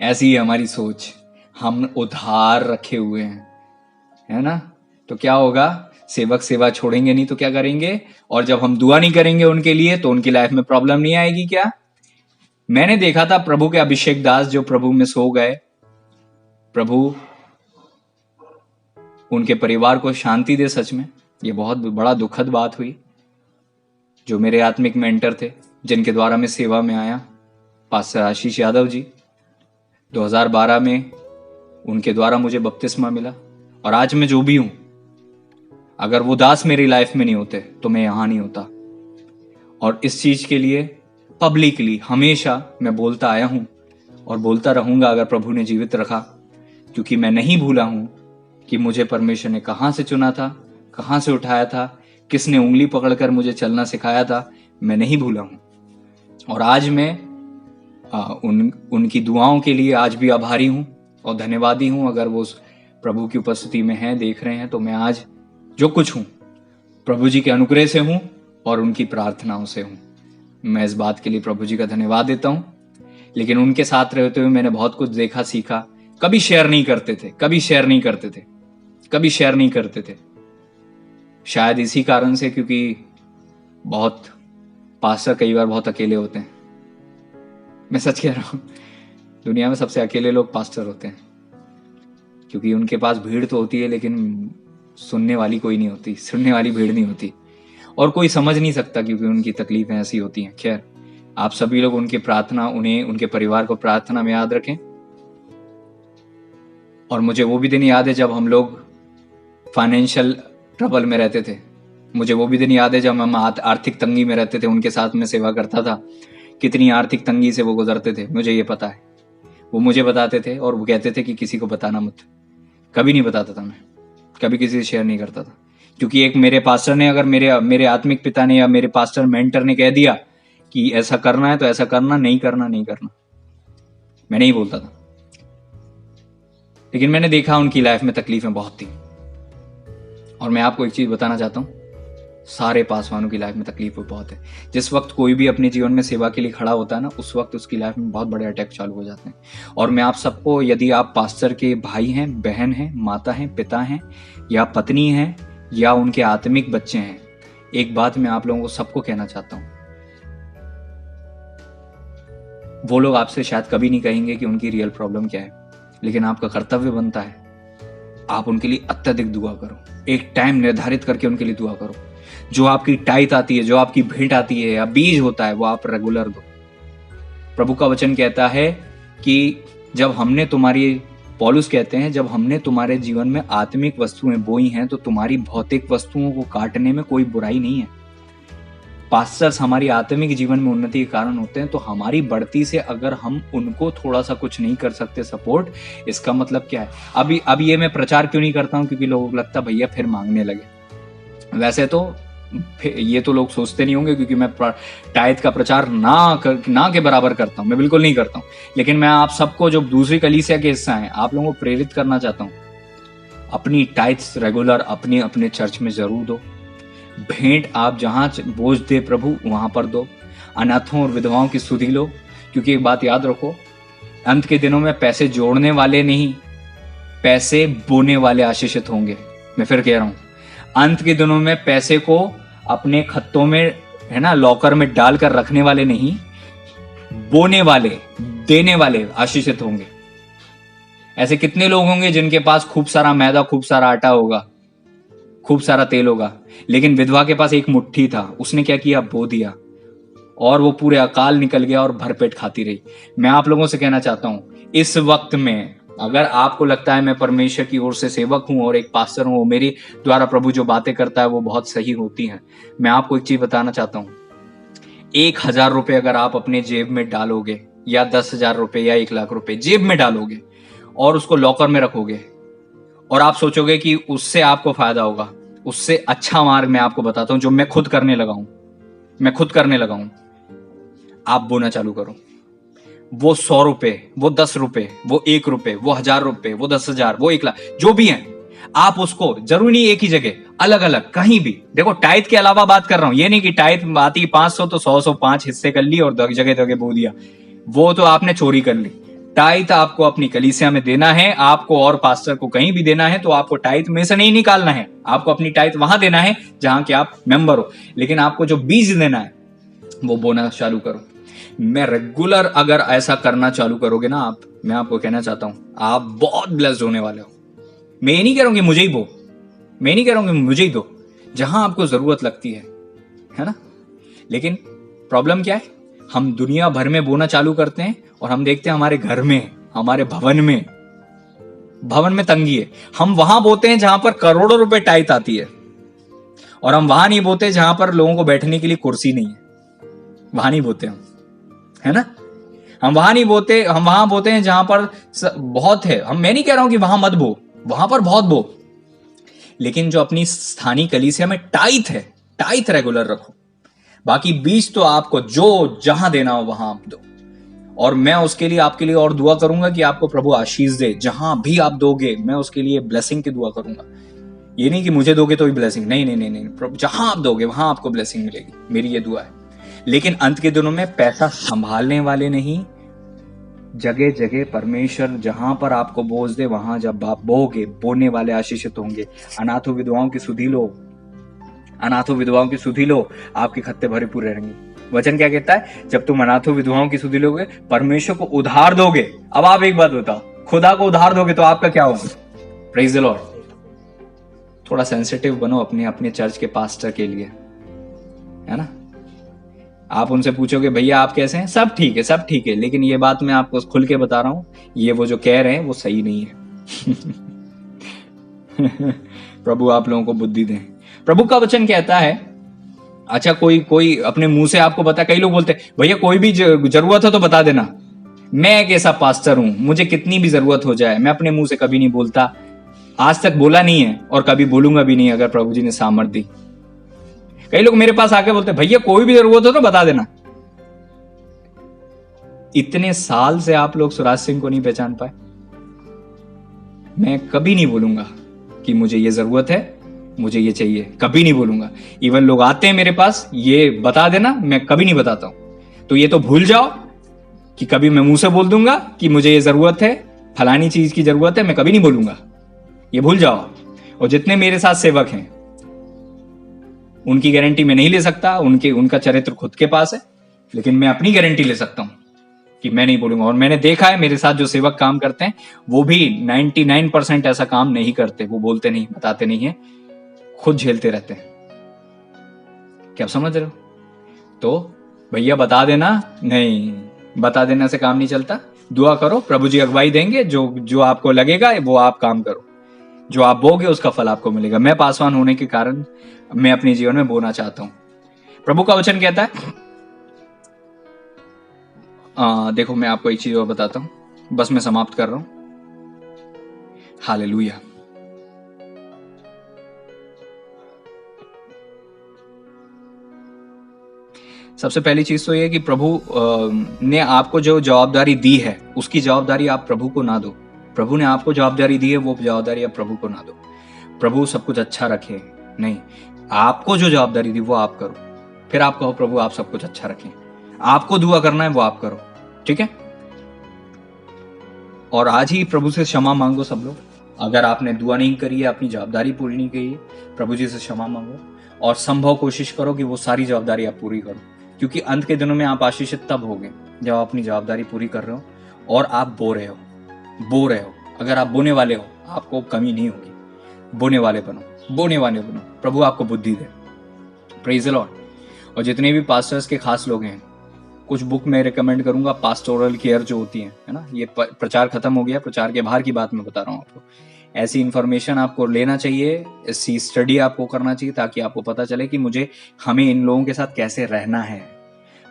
ऐसी है हमारी सोच, हम उधार रखे हुए हैं, है ना। तो क्या होगा? सेवक सेवा छोड़ेंगे नहीं तो क्या करेंगे? और जब हम दुआ नहीं करेंगे उनके लिए तो उनकी लाइफ में प्रॉब्लम नहीं आएगी क्या? मैंने देखा था प्रभु के अभिषेक दास जो प्रभु में सो गए, प्रभु उनके परिवार को शांति दे। सच में ये बहुत बड़ा दुखद बात हुई। जो मेरे आत्मिक मेंटर थे, जिनके द्वारा मैं सेवा में आया, पास्टर आशीष यादव जी, 2012 में उनके द्वारा मुझे बपतिस्मा मिला। और आज मैं जो भी हूं, अगर वो दास मेरी लाइफ में नहीं होते तो मैं यहां नहीं होता। और इस चीज के लिए पब्लिकली हमेशा मैं बोलता आया हूं और बोलता रहूंगा अगर प्रभु ने जीवित रखा, क्योंकि मैं नहीं भूला हूं कि मुझे परमेश्वर ने कहां से चुना था, कहां से उठाया था, किसने उंगली पकड़कर मुझे चलना सिखाया था, मैं नहीं भूला हूं। और आज मैं उनकी दुआओं के लिए आज भी आभारी हूँ और धन्यवादी हूँ। अगर वो प्रभु की उपस्थिति में हैं, देख रहे हैं, तो मैं आज जो कुछ हूँ प्रभु जी के अनुग्रह से हूँ और उनकी प्रार्थनाओं से हूँ। मैं इस बात के लिए प्रभु जी का धन्यवाद देता हूँ। लेकिन उनके साथ रहते हुए मैंने बहुत कुछ देखा, सीखा। कभी शेयर नहीं करते थे, कभी शेयर नहीं करते थे, कभी शेयर नहीं करते थे। शायद इसी कारण से, क्योंकि बहुत पास्टर कई बार बहुत अकेले होते हैं। मैं सच कह रहा हूं, दुनिया में सबसे अकेले लोग पास्टर होते हैं, क्योंकि उनके पास भीड़ तो होती है लेकिन सुनने वाली कोई नहीं होती, सुनने वाली भीड़ नहीं होती, और कोई समझ नहीं सकता क्योंकि उनकी तकलीफें ऐसी होती हैं। खैर, आप सभी लोग उनकी प्रार्थना, उन्हें, उनके परिवार को प्रार्थना में याद रखें। और मुझे वो भी दिन याद है जब हम लोग फाइनेंशियल ट्रबल में रहते थे। मुझे वो भी दिन याद है जब हम आर्थिक तंगी में रहते थे, उनके साथ में सेवा करता था। कितनी आर्थिक तंगी से वो गुजरते थे, मुझे ये पता है। वो मुझे बताते थे और वो कहते थे कि किसी को बताना मत। कभी नहीं बताता था मैं, कभी किसी से शेयर नहीं करता था, क्योंकि एक मेरे पास्टर ने, अगर मेरे आत्मिक पिता ने या मेरे पास्टर मेंटर ने कह दिया कि ऐसा करना है तो ऐसा करना, नहीं करना नहीं करना, मैं नहीं बोलता था। लेकिन मैंने देखा उनकी लाइफ में तकलीफें बहुत थी। और मैं आपको एक चीज बताना चाहता हूं, सारे पासवानों की लाइफ में तकलीफ बहुत है। जिस वक्त कोई भी अपने जीवन में सेवा के लिए खड़ा होता है ना, उस वक्त उसकी लाइफ में बहुत बड़े अटैक चालू हो जाते हैं। और मैं आप सबको, यदि आप पास्टर के भाई हैं, बहन हैं, माता हैं, पिता हैं, या पत्नी हैं, या उनके आत्मिक बच्चे हैं, एक बात मैं आप लोगों को सबको कहना चाहता हूं। वो लोग आपसे शायद कभी नहीं कहेंगे कि उनकी रियल प्रॉब्लम क्या है, लेकिन आपका कर्तव्य बनता है आप उनके लिए अत्यधिक दुआ करो। एक टाइम निर्धारित करके उनके लिए दुआ करो। जो आपकी टाइट आती है, जो आपकी भेंट आती है या बीज होता है, वो आप रेगुलर दो। प्रभु का वचन कहता है कि जब हमने तुम्हारी, पौलुस कहते हैं, जब हमने तुम्हारे जीवन में आत्मिक वस्तुएं बोई हैं तो तुम्हारी भौतिक वस्तुओं को काटने में कोई बुराई नहीं है। पास्टर्स हमारी आत्मिक जीवन में उन्नति के कारण होते हैं, तो हमारी बढ़ती से अगर हम उनको थोड़ा सा कुछ नहीं कर सकते सपोर्ट, इसका मतलब क्या है? अभी ये मैं प्रचार क्यों नहीं करता हूं, क्योंकि लोगों को लगता भैया फिर मांगने लगे। वैसे तो ये तो लोग सोचते नहीं होंगे, क्योंकि मैं टाइथ का प्रचार ना के बराबर करता हूं, मैं बिल्कुल नहीं करता हूं। लेकिन मैं आप सबको, जो दूसरी कलीसिया के हिस्सा हैं, आप लोगों को प्रेरित करना चाहता हूं, अपनी टाइथ्स रेगुलर अपने अपने चर्च में जरूर दो। भेंट आप जहां बोझ दे प्रभु वहां पर दो। अनाथों और विधवाओं की सुधि लो, क्योंकि एक बात याद रखो, अंत के दिनों में पैसे जोड़ने वाले नहीं, पैसे बोने वाले आशीषित होंगे। मैं फिर कह रहा हूं, अंत के दिनों में पैसे को अपने खत्तों में, है ना, लॉकर में डालकर रखने वाले नहीं, बोने वाले, देने वाले आशीषित होंगे। ऐसे कितने लोग होंगे जिनके पास खूब सारा मैदा, खूब सारा आटा होगा, खूब सारा तेल होगा, लेकिन विधवा के पास एक मुट्ठी था, उसने क्या किया? बो दिया, और वो पूरे अकाल निकल गया और भरपेट खाती रही। मैं आप लोगों से कहना चाहता हूं, इस वक्त में अगर आपको लगता है मैं परमेश्वर की ओर से सेवक हूं और एक पास्टर हूं, मेरे द्वारा प्रभु जो बातें करता है वो बहुत सही होती हैं, मैं आपको एक चीज बताना चाहता हूं। 1,000 रुपए अगर आप अपने जेब में डालोगे, या 10,000 रुपए या 1,00,000 रुपए जेब में डालोगे और उसको लॉकर में रखोगे, और आप सोचोगे कि उससे आपको फायदा होगा, उससे अच्छा मार्ग मैं आपको बताता हूं, जो मैं खुद करने लगा हूं। आप बोना चालू करो। वो 100 रुपए, वो 10 रुपए, वो 1 रुपए, वो 1,000 रुपए, वो 10,000, वो 1,00,000, जो भी है, आप उसको, जरूरी नहीं एक ही जगह, अलग अलग कहीं भी। देखो, टाइथ के अलावा बात कर रहा हूं, ये नहीं कि टाइथ आती 500 तो 100 5 हिस्से कर ली और जगह जगह बो दिया, वो तो आपने चोरी कर ली। टाइथ आपको अपनी कलीसिया में देना है, आपको और पास्टर को कहीं भी देना है, तो आपको टाइथ में से नहीं निकालना है, आपको अपनी टाइथ वहां देना है जहां के आप मेंबर हो। लेकिन आपको जो बीज देना है वो बोना चालू करो। मैं रेगुलर अगर ऐसा करना चालू करोगे ना आप, मैं आपको कहना चाहता हूं, आप बहुत ब्लेस्ड होने वाले हो। मैं ये नहीं कह रहा हूं कि मुझे ही बो, मैं नहीं कह रहा हूं कि मुझे ही दो, जहां आपको जरूरत लगती है ना। लेकिन प्रॉब्लम क्या है, हम दुनिया भर में बोना चालू करते हैं और हम देखते हैं हमारे घर में, हमारे भवन में तंगी है। हम वहां बोते हैं जहां पर करोड़ों रुपए टाइथ आती है, और हम वहां नहीं बोते जहां पर लोगों को बैठने के लिए कुर्सी नहीं है, वहां नहीं बोते हम, है ना। हम वहां नहीं बोते, हम वहां बोते हैं जहां पर बहुत है। मैं नहीं कह रहा हूं कि वहां मत बो, वहां पर बहुत बो, लेकिन जो अपनी स्थानीय कलीसिया में टाइथ है, टाइथ रेगुलर रखो। बाकी बीज तो आपको जो जहां देना हो वहां आप दो। और मैं उसके लिए आपके लिए और दुआ करूंगा कि आपको प्रभु आशीष दे। जहां भी आप दोगे मैं उसके लिए ब्लेसिंग की दुआ करूंगा। ये नहीं कि मुझे दोगे तो ही ब्लेसिंग, नहीं नहीं नहीं नहीं, प्रभु जहां आप दोगे वहां आपको ब्लेसिंग मिलेगी, मेरी ये दुआ है। लेकिन अंत के दिनों में पैसा संभालने वाले नहीं, जगह जगह परमेश्वर जहां पर आपको बोझ दे वहां जब आप बोगे, बोने वाले आशीषित होंगे। अनाथों विधवाओं की सुधि लो, अनाथों विधवाओं की सुधि लो, आपके खत्ते भरे पूरे रहेंगे। वचन क्या कहता है? जब तुम अनाथों विधवाओं की सुधि लोगे, परमेश्वर को उधार दोगे। अब आप एक बात बताओ, खुदा को उधार दोगे तो आपका क्या होगा? Praise the Lord. थोड़ा सेंसिटिव बनो अपने अपने चर्च के पास्टर के लिए, है ना। आप उनसे पूछोगे भैया आप कैसे हैं? सब ठीक है, सब ठीक है, लेकिन ये बात मैं आपको खुल के बता रहा हूं, ये वो जो कह रहे हैं वो सही नहीं है। प्रभु आप लोगों को बुद्धि दें। प्रभु का वचन कहता है, अच्छा कोई अपने मुंह से आपको बता, कई लोग बोलते हैं भैया कोई भी जरूरत हो तो बता देना। मैं एक ऐसा पास्टर हूं, मुझे कितनी भी जरूरत हो जाए मैं अपने मुंह से कभी नहीं बोलता, आज तक बोला नहीं है और कभी बोलूंगा भी नहीं अगर प्रभु जी ने सामर्थ दी। कई लोग मेरे पास आके बोलते हैं भैया कोई भी जरूरत हो तो बता देना। इतने साल से आप लोग सुराज सिंह को नहीं पहचान पाए। मैं कभी नहीं बोलूंगा कि मुझे ये जरूरत है, मुझे ये चाहिए, कभी नहीं बोलूंगा। इवन लोग आते हैं मेरे पास, ये बता देना, मैं कभी नहीं बताता हूं। तो ये तो भूल जाओ कि कभी मैं मुंह से बोल दूंगा कि मुझे ये जरूरत है, फलानी चीज की जरूरत है, मैं कभी नहीं बोलूंगा, ये भूल जाओ। और जितने मेरे साथ सेवक हैं उनकी गारंटी मैं नहीं ले सकता, उनका चरित्र खुद के पास है, लेकिन मैं अपनी गारंटी ले सकता हूं कि मैं नहीं बोलूंगा। और मैंने देखा है मेरे साथ जो सेवक काम करते हैं वो भी 99% ऐसा काम नहीं करते, वो बोलते नहीं, बताते नहीं है, खुद झेलते रहते हैं। क्या आप समझ रहे हो? तो भैया बता देना नहीं, बता देने से काम नहीं चलता। दुआ करो, प्रभु जी अगुवाई देंगे, जो आपको लगेगा वो आप काम करो, जो आप बोगे उसका फल आपको मिलेगा। मैं पासवान होने के कारण मैं अपने जीवन में बोना चाहता हूं। प्रभु का वचन कहता है, देखो मैं आपको एक चीज और बताता हूं, बस मैं समाप्त कर रहा हूं। हालेलुया। सबसे पहली चीज तो यह कि प्रभु ने आपको जो जवाबदारी दी है उसकी जवाबदारी आप प्रभु को ना दो। प्रभु ने आपको जवाबदारी दी है, वो जवाबदारी आप प्रभु को ना दो। प्रभु सब कुछ अच्छा रखे, नहीं, आपको जो जवाबदारी दी वो आप करो। फिर आप कहो प्रभु आप सब कुछ अच्छा रखें। आपको दुआ करना है वो आप करो, ठीक है। और आज ही प्रभु से क्षमा मांगो सब लोग। अगर आपने दुआ नहीं करी है, अपनी जवाबदारी पूरी नहीं की है, प्रभु जी से क्षमा मांगो और संभव कोशिश करो कि वो सारी जवाबदारी आप पूरी करो। क्योंकि अंत के दिनों में आप आशीषित तब होगे जब आप अपनी जवाबदारी पूरी कर रहे हो और आप बो रहे हो। अगर आप बोने वाले हो आपको कमी नहीं होगी। बोने वाले बनो, प्रभु आपको बुद्धि दे। Praise the Lord. और जितने भी पास्टर्स के खास लोग हैं, कुछ बुक मैं रिकमेंड करूंगा, पास्टोरल केयर जो होती है ना। ये प्रचार खत्म हो गया, प्रचार के बाहर की बात मैं बता रहा हूँ आपको। ऐसी इंफॉर्मेशन आपको लेना चाहिए, ऐसी स्टडी आपको करना चाहिए ताकि आपको पता चले कि हमें इन लोगों के साथ कैसे रहना है,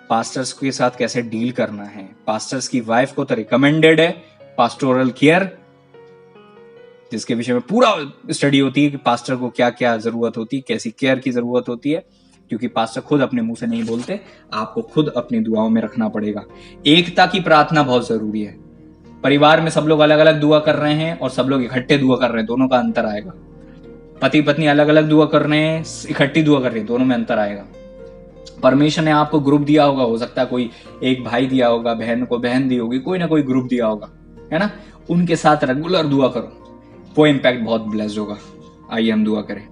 पास्टर्स के साथ कैसे डील करना है। पास्टर्स की वाइफ को तो रिकमेंडेड है पास्टोरल केयर, जिसके विषय में पूरा स्टडी होती है कि पास्टर को क्या क्या जरूरत होती है, कैसी केयर की जरूरत होती है। क्योंकि पास्टर खुद अपने मुंह से नहीं बोलते, आपको खुद अपनी दुआओं में रखना पड़ेगा। एकता की प्रार्थना बहुत जरूरी है। परिवार में सब लोग अलग अलग दुआ कर रहे हैं और सब लोग इकट्ठे दुआ कर रहे हैं, दोनों का अंतर आएगा। पति पत्नी अलग अलग दुआ कर रहे हैं, इकट्ठी दुआ कर रहे हैं, दोनों में अंतर आएगा। परमेश्वर ने आपको ग्रुप दिया होगा, हो सकता है कोई एक भाई दिया होगा, बहन को बहन दी होगी, कोई ना कोई ग्रुप दिया होगा, है ना। उनके साथ रेगुलर दुआ करो, वो इम्पैक्ट बहुत ब्लेस्ड होगा। आइए हम दुआ करें।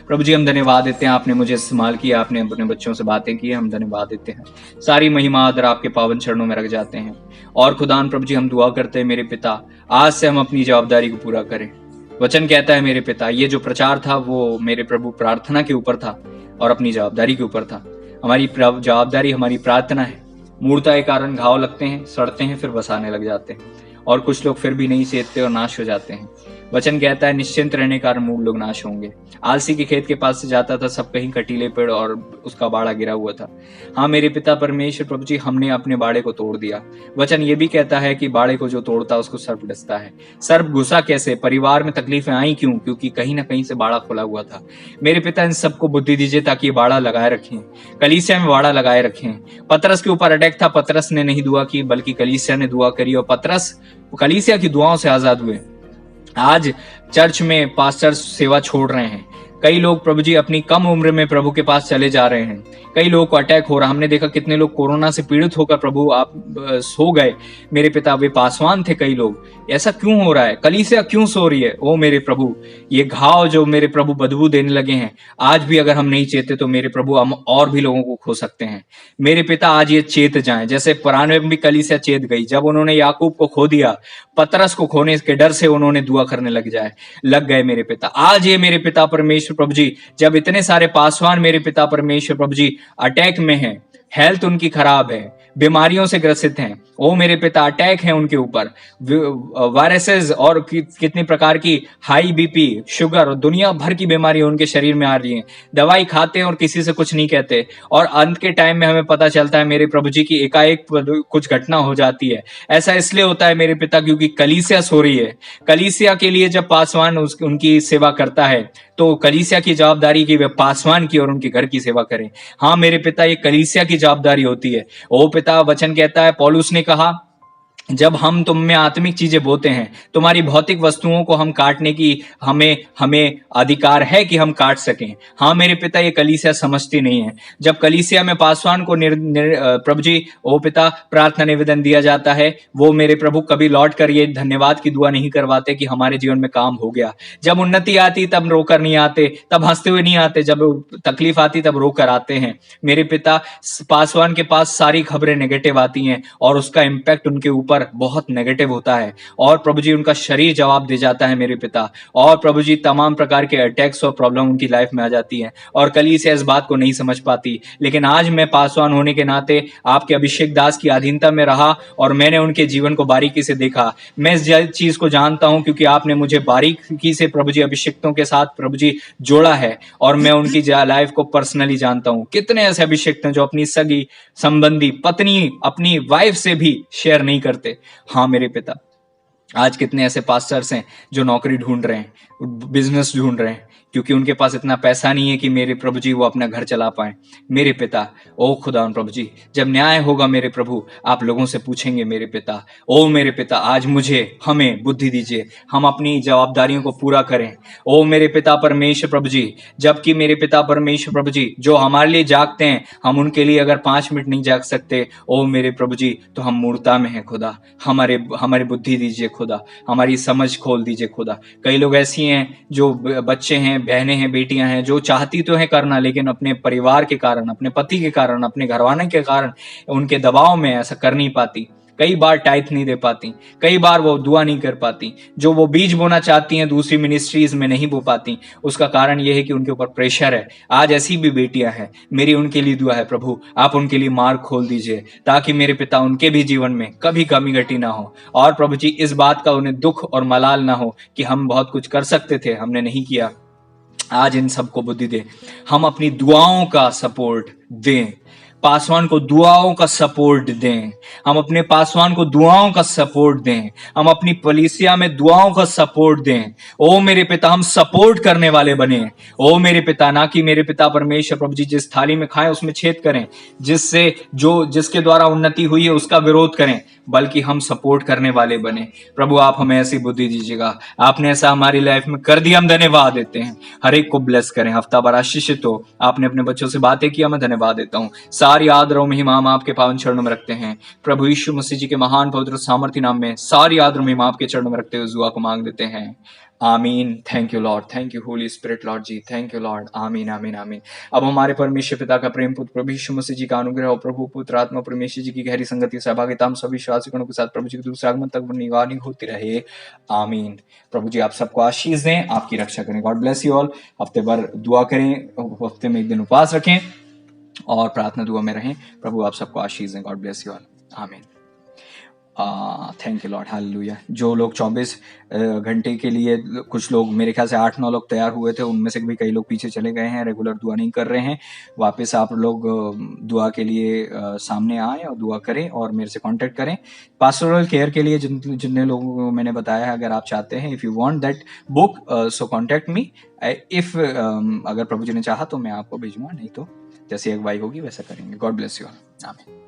प्रभु जी हम धन्यवाद देते हैं, आपने मुझे इस्तेमाल किया, आपने अपने बच्चों से बातें की, हम धन्यवाद देते हैं। सारी महिमा आदर आपके पावन चरणों में रख जाते हैं। और खुदान प्रभु जी हम दुआ करते हैं मेरे पिता, आज से हम अपनी जवाबदारी को पूरा करें। वचन कहता है मेरे पिता, ये जो प्रचार था वो मेरे प्रभु प्रार्थना के ऊपर था और अपनी जवाबदारी के ऊपर था। हमारी जवाबदारी हमारी प्रार्थना है। मूर्ता के कारण घाव लगते हैं, सड़ते हैं, फिर बसाने लग जाते हैं, और कुछ लोग फिर भी नहीं सेधते और नाश हो जाते हैं। वचन कहता है निश्चिंत रहने के कारण मूढ़ लोग नाश होंगे। आलसी के खेत के पास से जाता था, सब कहीं कटीले पेड़ और उसका बाड़ा गिरा हुआ था। हाँ मेरे पिता परमेश्वर प्रभु जी, हमने अपने बाड़े को तोड़ दिया। वचन ये भी कहता है कि बाड़े को जो तोड़ता है उसको सर्प डसता है। सर्प घुसा कैसे? परिवार में तकलीफें आई क्यों? क्योंकि कहीं ना कहीं से बाड़ा खुला हुआ था। मेरे पिता इन सबको बुद्धि दीजिए ताकि ये बाड़ा लगाए रखें, कलीसिया में बाड़ा लगाए रखें। पतरस के ऊपर अटैक था, पतरस ने नहीं दुआ की बल्कि कलीसिया ने दुआ करी और पतरस कलीसिया की दुआओं से आजाद हुए। आज चर्च में पास्टर सेवा छोड़ रहे हैं। कई लोग प्रभु जी अपनी कम उम्र में प्रभु के पास चले जा रहे हैं। कई लोगों को अटैक हो रहा। हमने देखा कितने लोग कोरोना से पीड़ित होकर प्रभु आप सो गए। मेरे पिता वे पासवान थे कई लोग। ऐसा क्यों हो रहा है? कलीसिया क्यों सो रही है? ओ मेरे प्रभु, ये घाव जो मेरे प्रभु बदबू देने लगे हैं, आज भी अगर हम नहीं चेते तो मेरे प्रभु हम और भी लोगों को खो सकते हैं। मेरे पिता आज ये चेत जाएं, जैसे पुराने में भी कलीसिया चेत गई। जब उन्होंने याकूब को खो दिया, पतरस को खोने के डर से उन्होंने दुआ करने लग गए मेरे पिता। आज ये मेरे पिता परमेश्वर प्रभु जी, जब इतने सारे पासवान मेरे पिता परमेश्वर प्रभु जी अटैक में हैं, हेल्थ उनकी खराब है, बीमारियों से ग्रसित हैं, ओ मेरे पिता अटैक है उनके ऊपर, वायरसेस और कितनी प्रकार की हाई बीपी, शुगर और दुनिया भर की बीमारी उनके शरीर में आ रही हैं। दवाई खाते हैं और किसी से कुछ नहीं कहते, और अंत के टाइम में हमें पता चलता है मेरे प्रभु जी की एकाएक कुछ घटना हो जाती है। ऐसा इसलिए होता है मेरे पिता क्योंकि कलीसिया सो रही है। कलीसिया के लिए जब पासवान उनकी सेवा करता है तो कलीसिया की जवाबदारी की वे पासवान की और उनके घर की सेवा करें। हाँ मेरे पिता, ये कलीसिया की जवाबदारी होती है। ओ पिता, वचन कहता है, पौलुस ने कहा, जब हम तुम में आत्मिक चीजें बोते हैं, तुम्हारी भौतिक वस्तुओं को हम काटने की हमें अधिकार है कि हम काट सकें। हाँ मेरे पिता, ये कलीसिया समझती नहीं है। जब कलीसिया में पासवान को प्रभु जी ओ पिता प्रार्थना निवेदन दिया जाता है, वो मेरे प्रभु कभी लौट कर ये धन्यवाद की दुआ नहीं करवाते कि हमारे जीवन में काम हो गया। जब उन्नति आती तब रोकर नहीं आते, तब हंसते हुए नहीं आते, जब तकलीफ आती तब रोकर आते हैं। मेरे पिता, पासवान के पास सारी खबरें नेगेटिव आती हैं और उसका इम्पैक्ट उनके ऊपर बहुत नेगेटिव होता है, और प्रभु जी उनका शरीर जवाब दे जाता है मेरे पिता, और प्रभु जी तमाम प्रकार के अटैक्स और प्रॉब्लम उनकी लाइफ में आ जाती है, और कलीसिया इस बात को नहीं समझ पाती। लेकिन आज मैं पासवान होने के नाते आपके अभिषेक दास की अधीनता में रहा और मैंने उनके जीवन को बारीकी से देखा। मैं इस चीज को जानता हूं क्योंकि आपने मुझे बारीकी से प्रभु जी अभिषेक्तों के साथ प्रभु जी जोड़ा है, और मैं उनकी लाइफ को पर्सनली जानता हूं। कितने ऐसे अभिषेक्त हैं जो अपनी सगी संबंधी पत्नी, अपनी वाइफ से भी शेयर नहीं करते। हाँ मेरे पिता, आज कितने ऐसे पास्टर्स हैं जो नौकरी ढूंढ रहे हैं, बिजनेस ढूंढ रहे हैं, क्योंकि उनके पास इतना पैसा नहीं है कि मेरे प्रभु जी वो अपना घर चला पाए। मेरे पिता, ओ खुदा प्रभु जी, जब न्याय होगा मेरे प्रभु, आप लोगों से पूछेंगे मेरे पिता। ओ मेरे पिता, आज हमें बुद्धि दीजिए, हम अपनी जवाबदारियों को पूरा करें। ओ मेरे पिता परमेश्वर प्रभु जी, जबकि मेरे पिता परमेश्वर प्रभु जी जो हमारे लिए जागते हैं, हम उनके लिए अगर 5 मिनट नहीं जाग सकते, ओ मेरे प्रभु जी, तो हम मूर्ता में हैं खुदा। हमारे बुद्धि दीजिए खुदा, हमारी समझ खोल दीजिए खुदा। कई लोग ऐसी हैं जो बच्चे हैं, बहनें हैं, बेटियां हैं, जो चाहती तो है करना, लेकिन अपने परिवार के कारण, अपने पति के कारण, अपने घरवाले के कारण, उनके दबाव में ऐसा कर नहीं पाती। कई बार टाइथ नहीं दे पाती, कई बार वो दुआ नहीं कर पाती, जो वो बीज बोना चाहती हैं दूसरी मिनिस्ट्रीज में नहीं बो पाती। उसका कारण ये है कि उनके ऊपर प्रेशर है। आज ऐसी भी बेटियां हैं, मेरी उनके लिए दुआ है प्रभु, आप उनके लिए मार्ग खोल दीजिए ताकि मेरे पिता उनके भी जीवन में कभी कमी घटी ना हो, और प्रभु जी इस बात का उन्हें दुख और मलाल ना हो कि हम बहुत कुछ कर सकते थे, हमने नहीं किया। आज इन सबको बुद्धि दे, हम अपनी दुआओं का सपोर्ट दें, पासवान को दुआओं का सपोर्ट दें, हम अपने पासवान को दुआओं का सपोर्ट दें, हम अपनी कलीसिया में दुआओं का सपोर्ट दें। ओ मेरे पिता, हम सपोर्ट करने वाले बने। ओ मेरे पिता, ना कि मेरे पिता परमेश्वर प्रभु जी जिस थाली में खाएं उसमें छेद करें, जिसके द्वारा उन्नति हुई है उसका विरोध करें, बल्कि हम सपोर्ट करने वाले बने। प्रभु आप हमें ऐसी बुद्धि दीजिएगा। आपने ऐसा हमारी लाइफ में कर दिया, हम धन्यवाद देते हैं। हर एक को ब्लेस करें, हफ्ता भर आशीषित हो। आपने अपने बच्चों से बातें किया, मैं धन्यवाद देता हूँ। सारी आदर और महिमा हम आपके पावन चरणों में रखते हैं। प्रभु यीशु मसीह जी के महान पवित्र सामर्थ्य नाम में सारी आदर और महिमा आपके चरणों में रखते हुए दुआ को मांग देते हैं। आमीन। Thank you Lord, thank you holy spirit Lord ji, thank you Lord. आमीन आमीन आमीन। अब हमारे परमेश्वर पिता का प्रेम, पुत्र प्रभु यीशु मसीह जी का अनुग्रह और प्रभु पुत्र आत्मा परमेश्वर जी की गहरी संगति सहभागिता हम सभी विश्वासियों के साथ प्रभु जी के दूसरे आगमन तक निगरानी होती रहे। आमीन। प्रभु जी आप सबको आशीष दें, आपकी रक्षा करें। God bless you all. हफ्ते भर दुआ करें, हफ्ते में एक दिन उपवास रखें और प्रार्थना दुआ में रहें। प्रभु आप सबको आशीष दें। God bless you all. आमीन। थैंक यू लॉर्ड, हालेलुया। जो लोग 24 घंटे के लिए, कुछ लोग, मेरे ख्याल से 8-9 लोग तैयार हुए थे, उनमें से भी कई लोग पीछे चले गए हैं, रेगुलर दुआ नहीं कर रहे हैं। वापस आप लोग दुआ के लिए सामने आएँ और दुआ करें और मेरे से कांटेक्ट करें। पास्टोरल केयर के लिए जितने लोगों को मैंने बताया है, अगर आप चाहते हैं, if you want that book, so contact me. If अगर प्रभु जी ने चाहा तो मैं आपको भेजूँगा, नहीं तो जैसी अगुवाई होगी वैसा करेंगे। God bless you all. आमीन।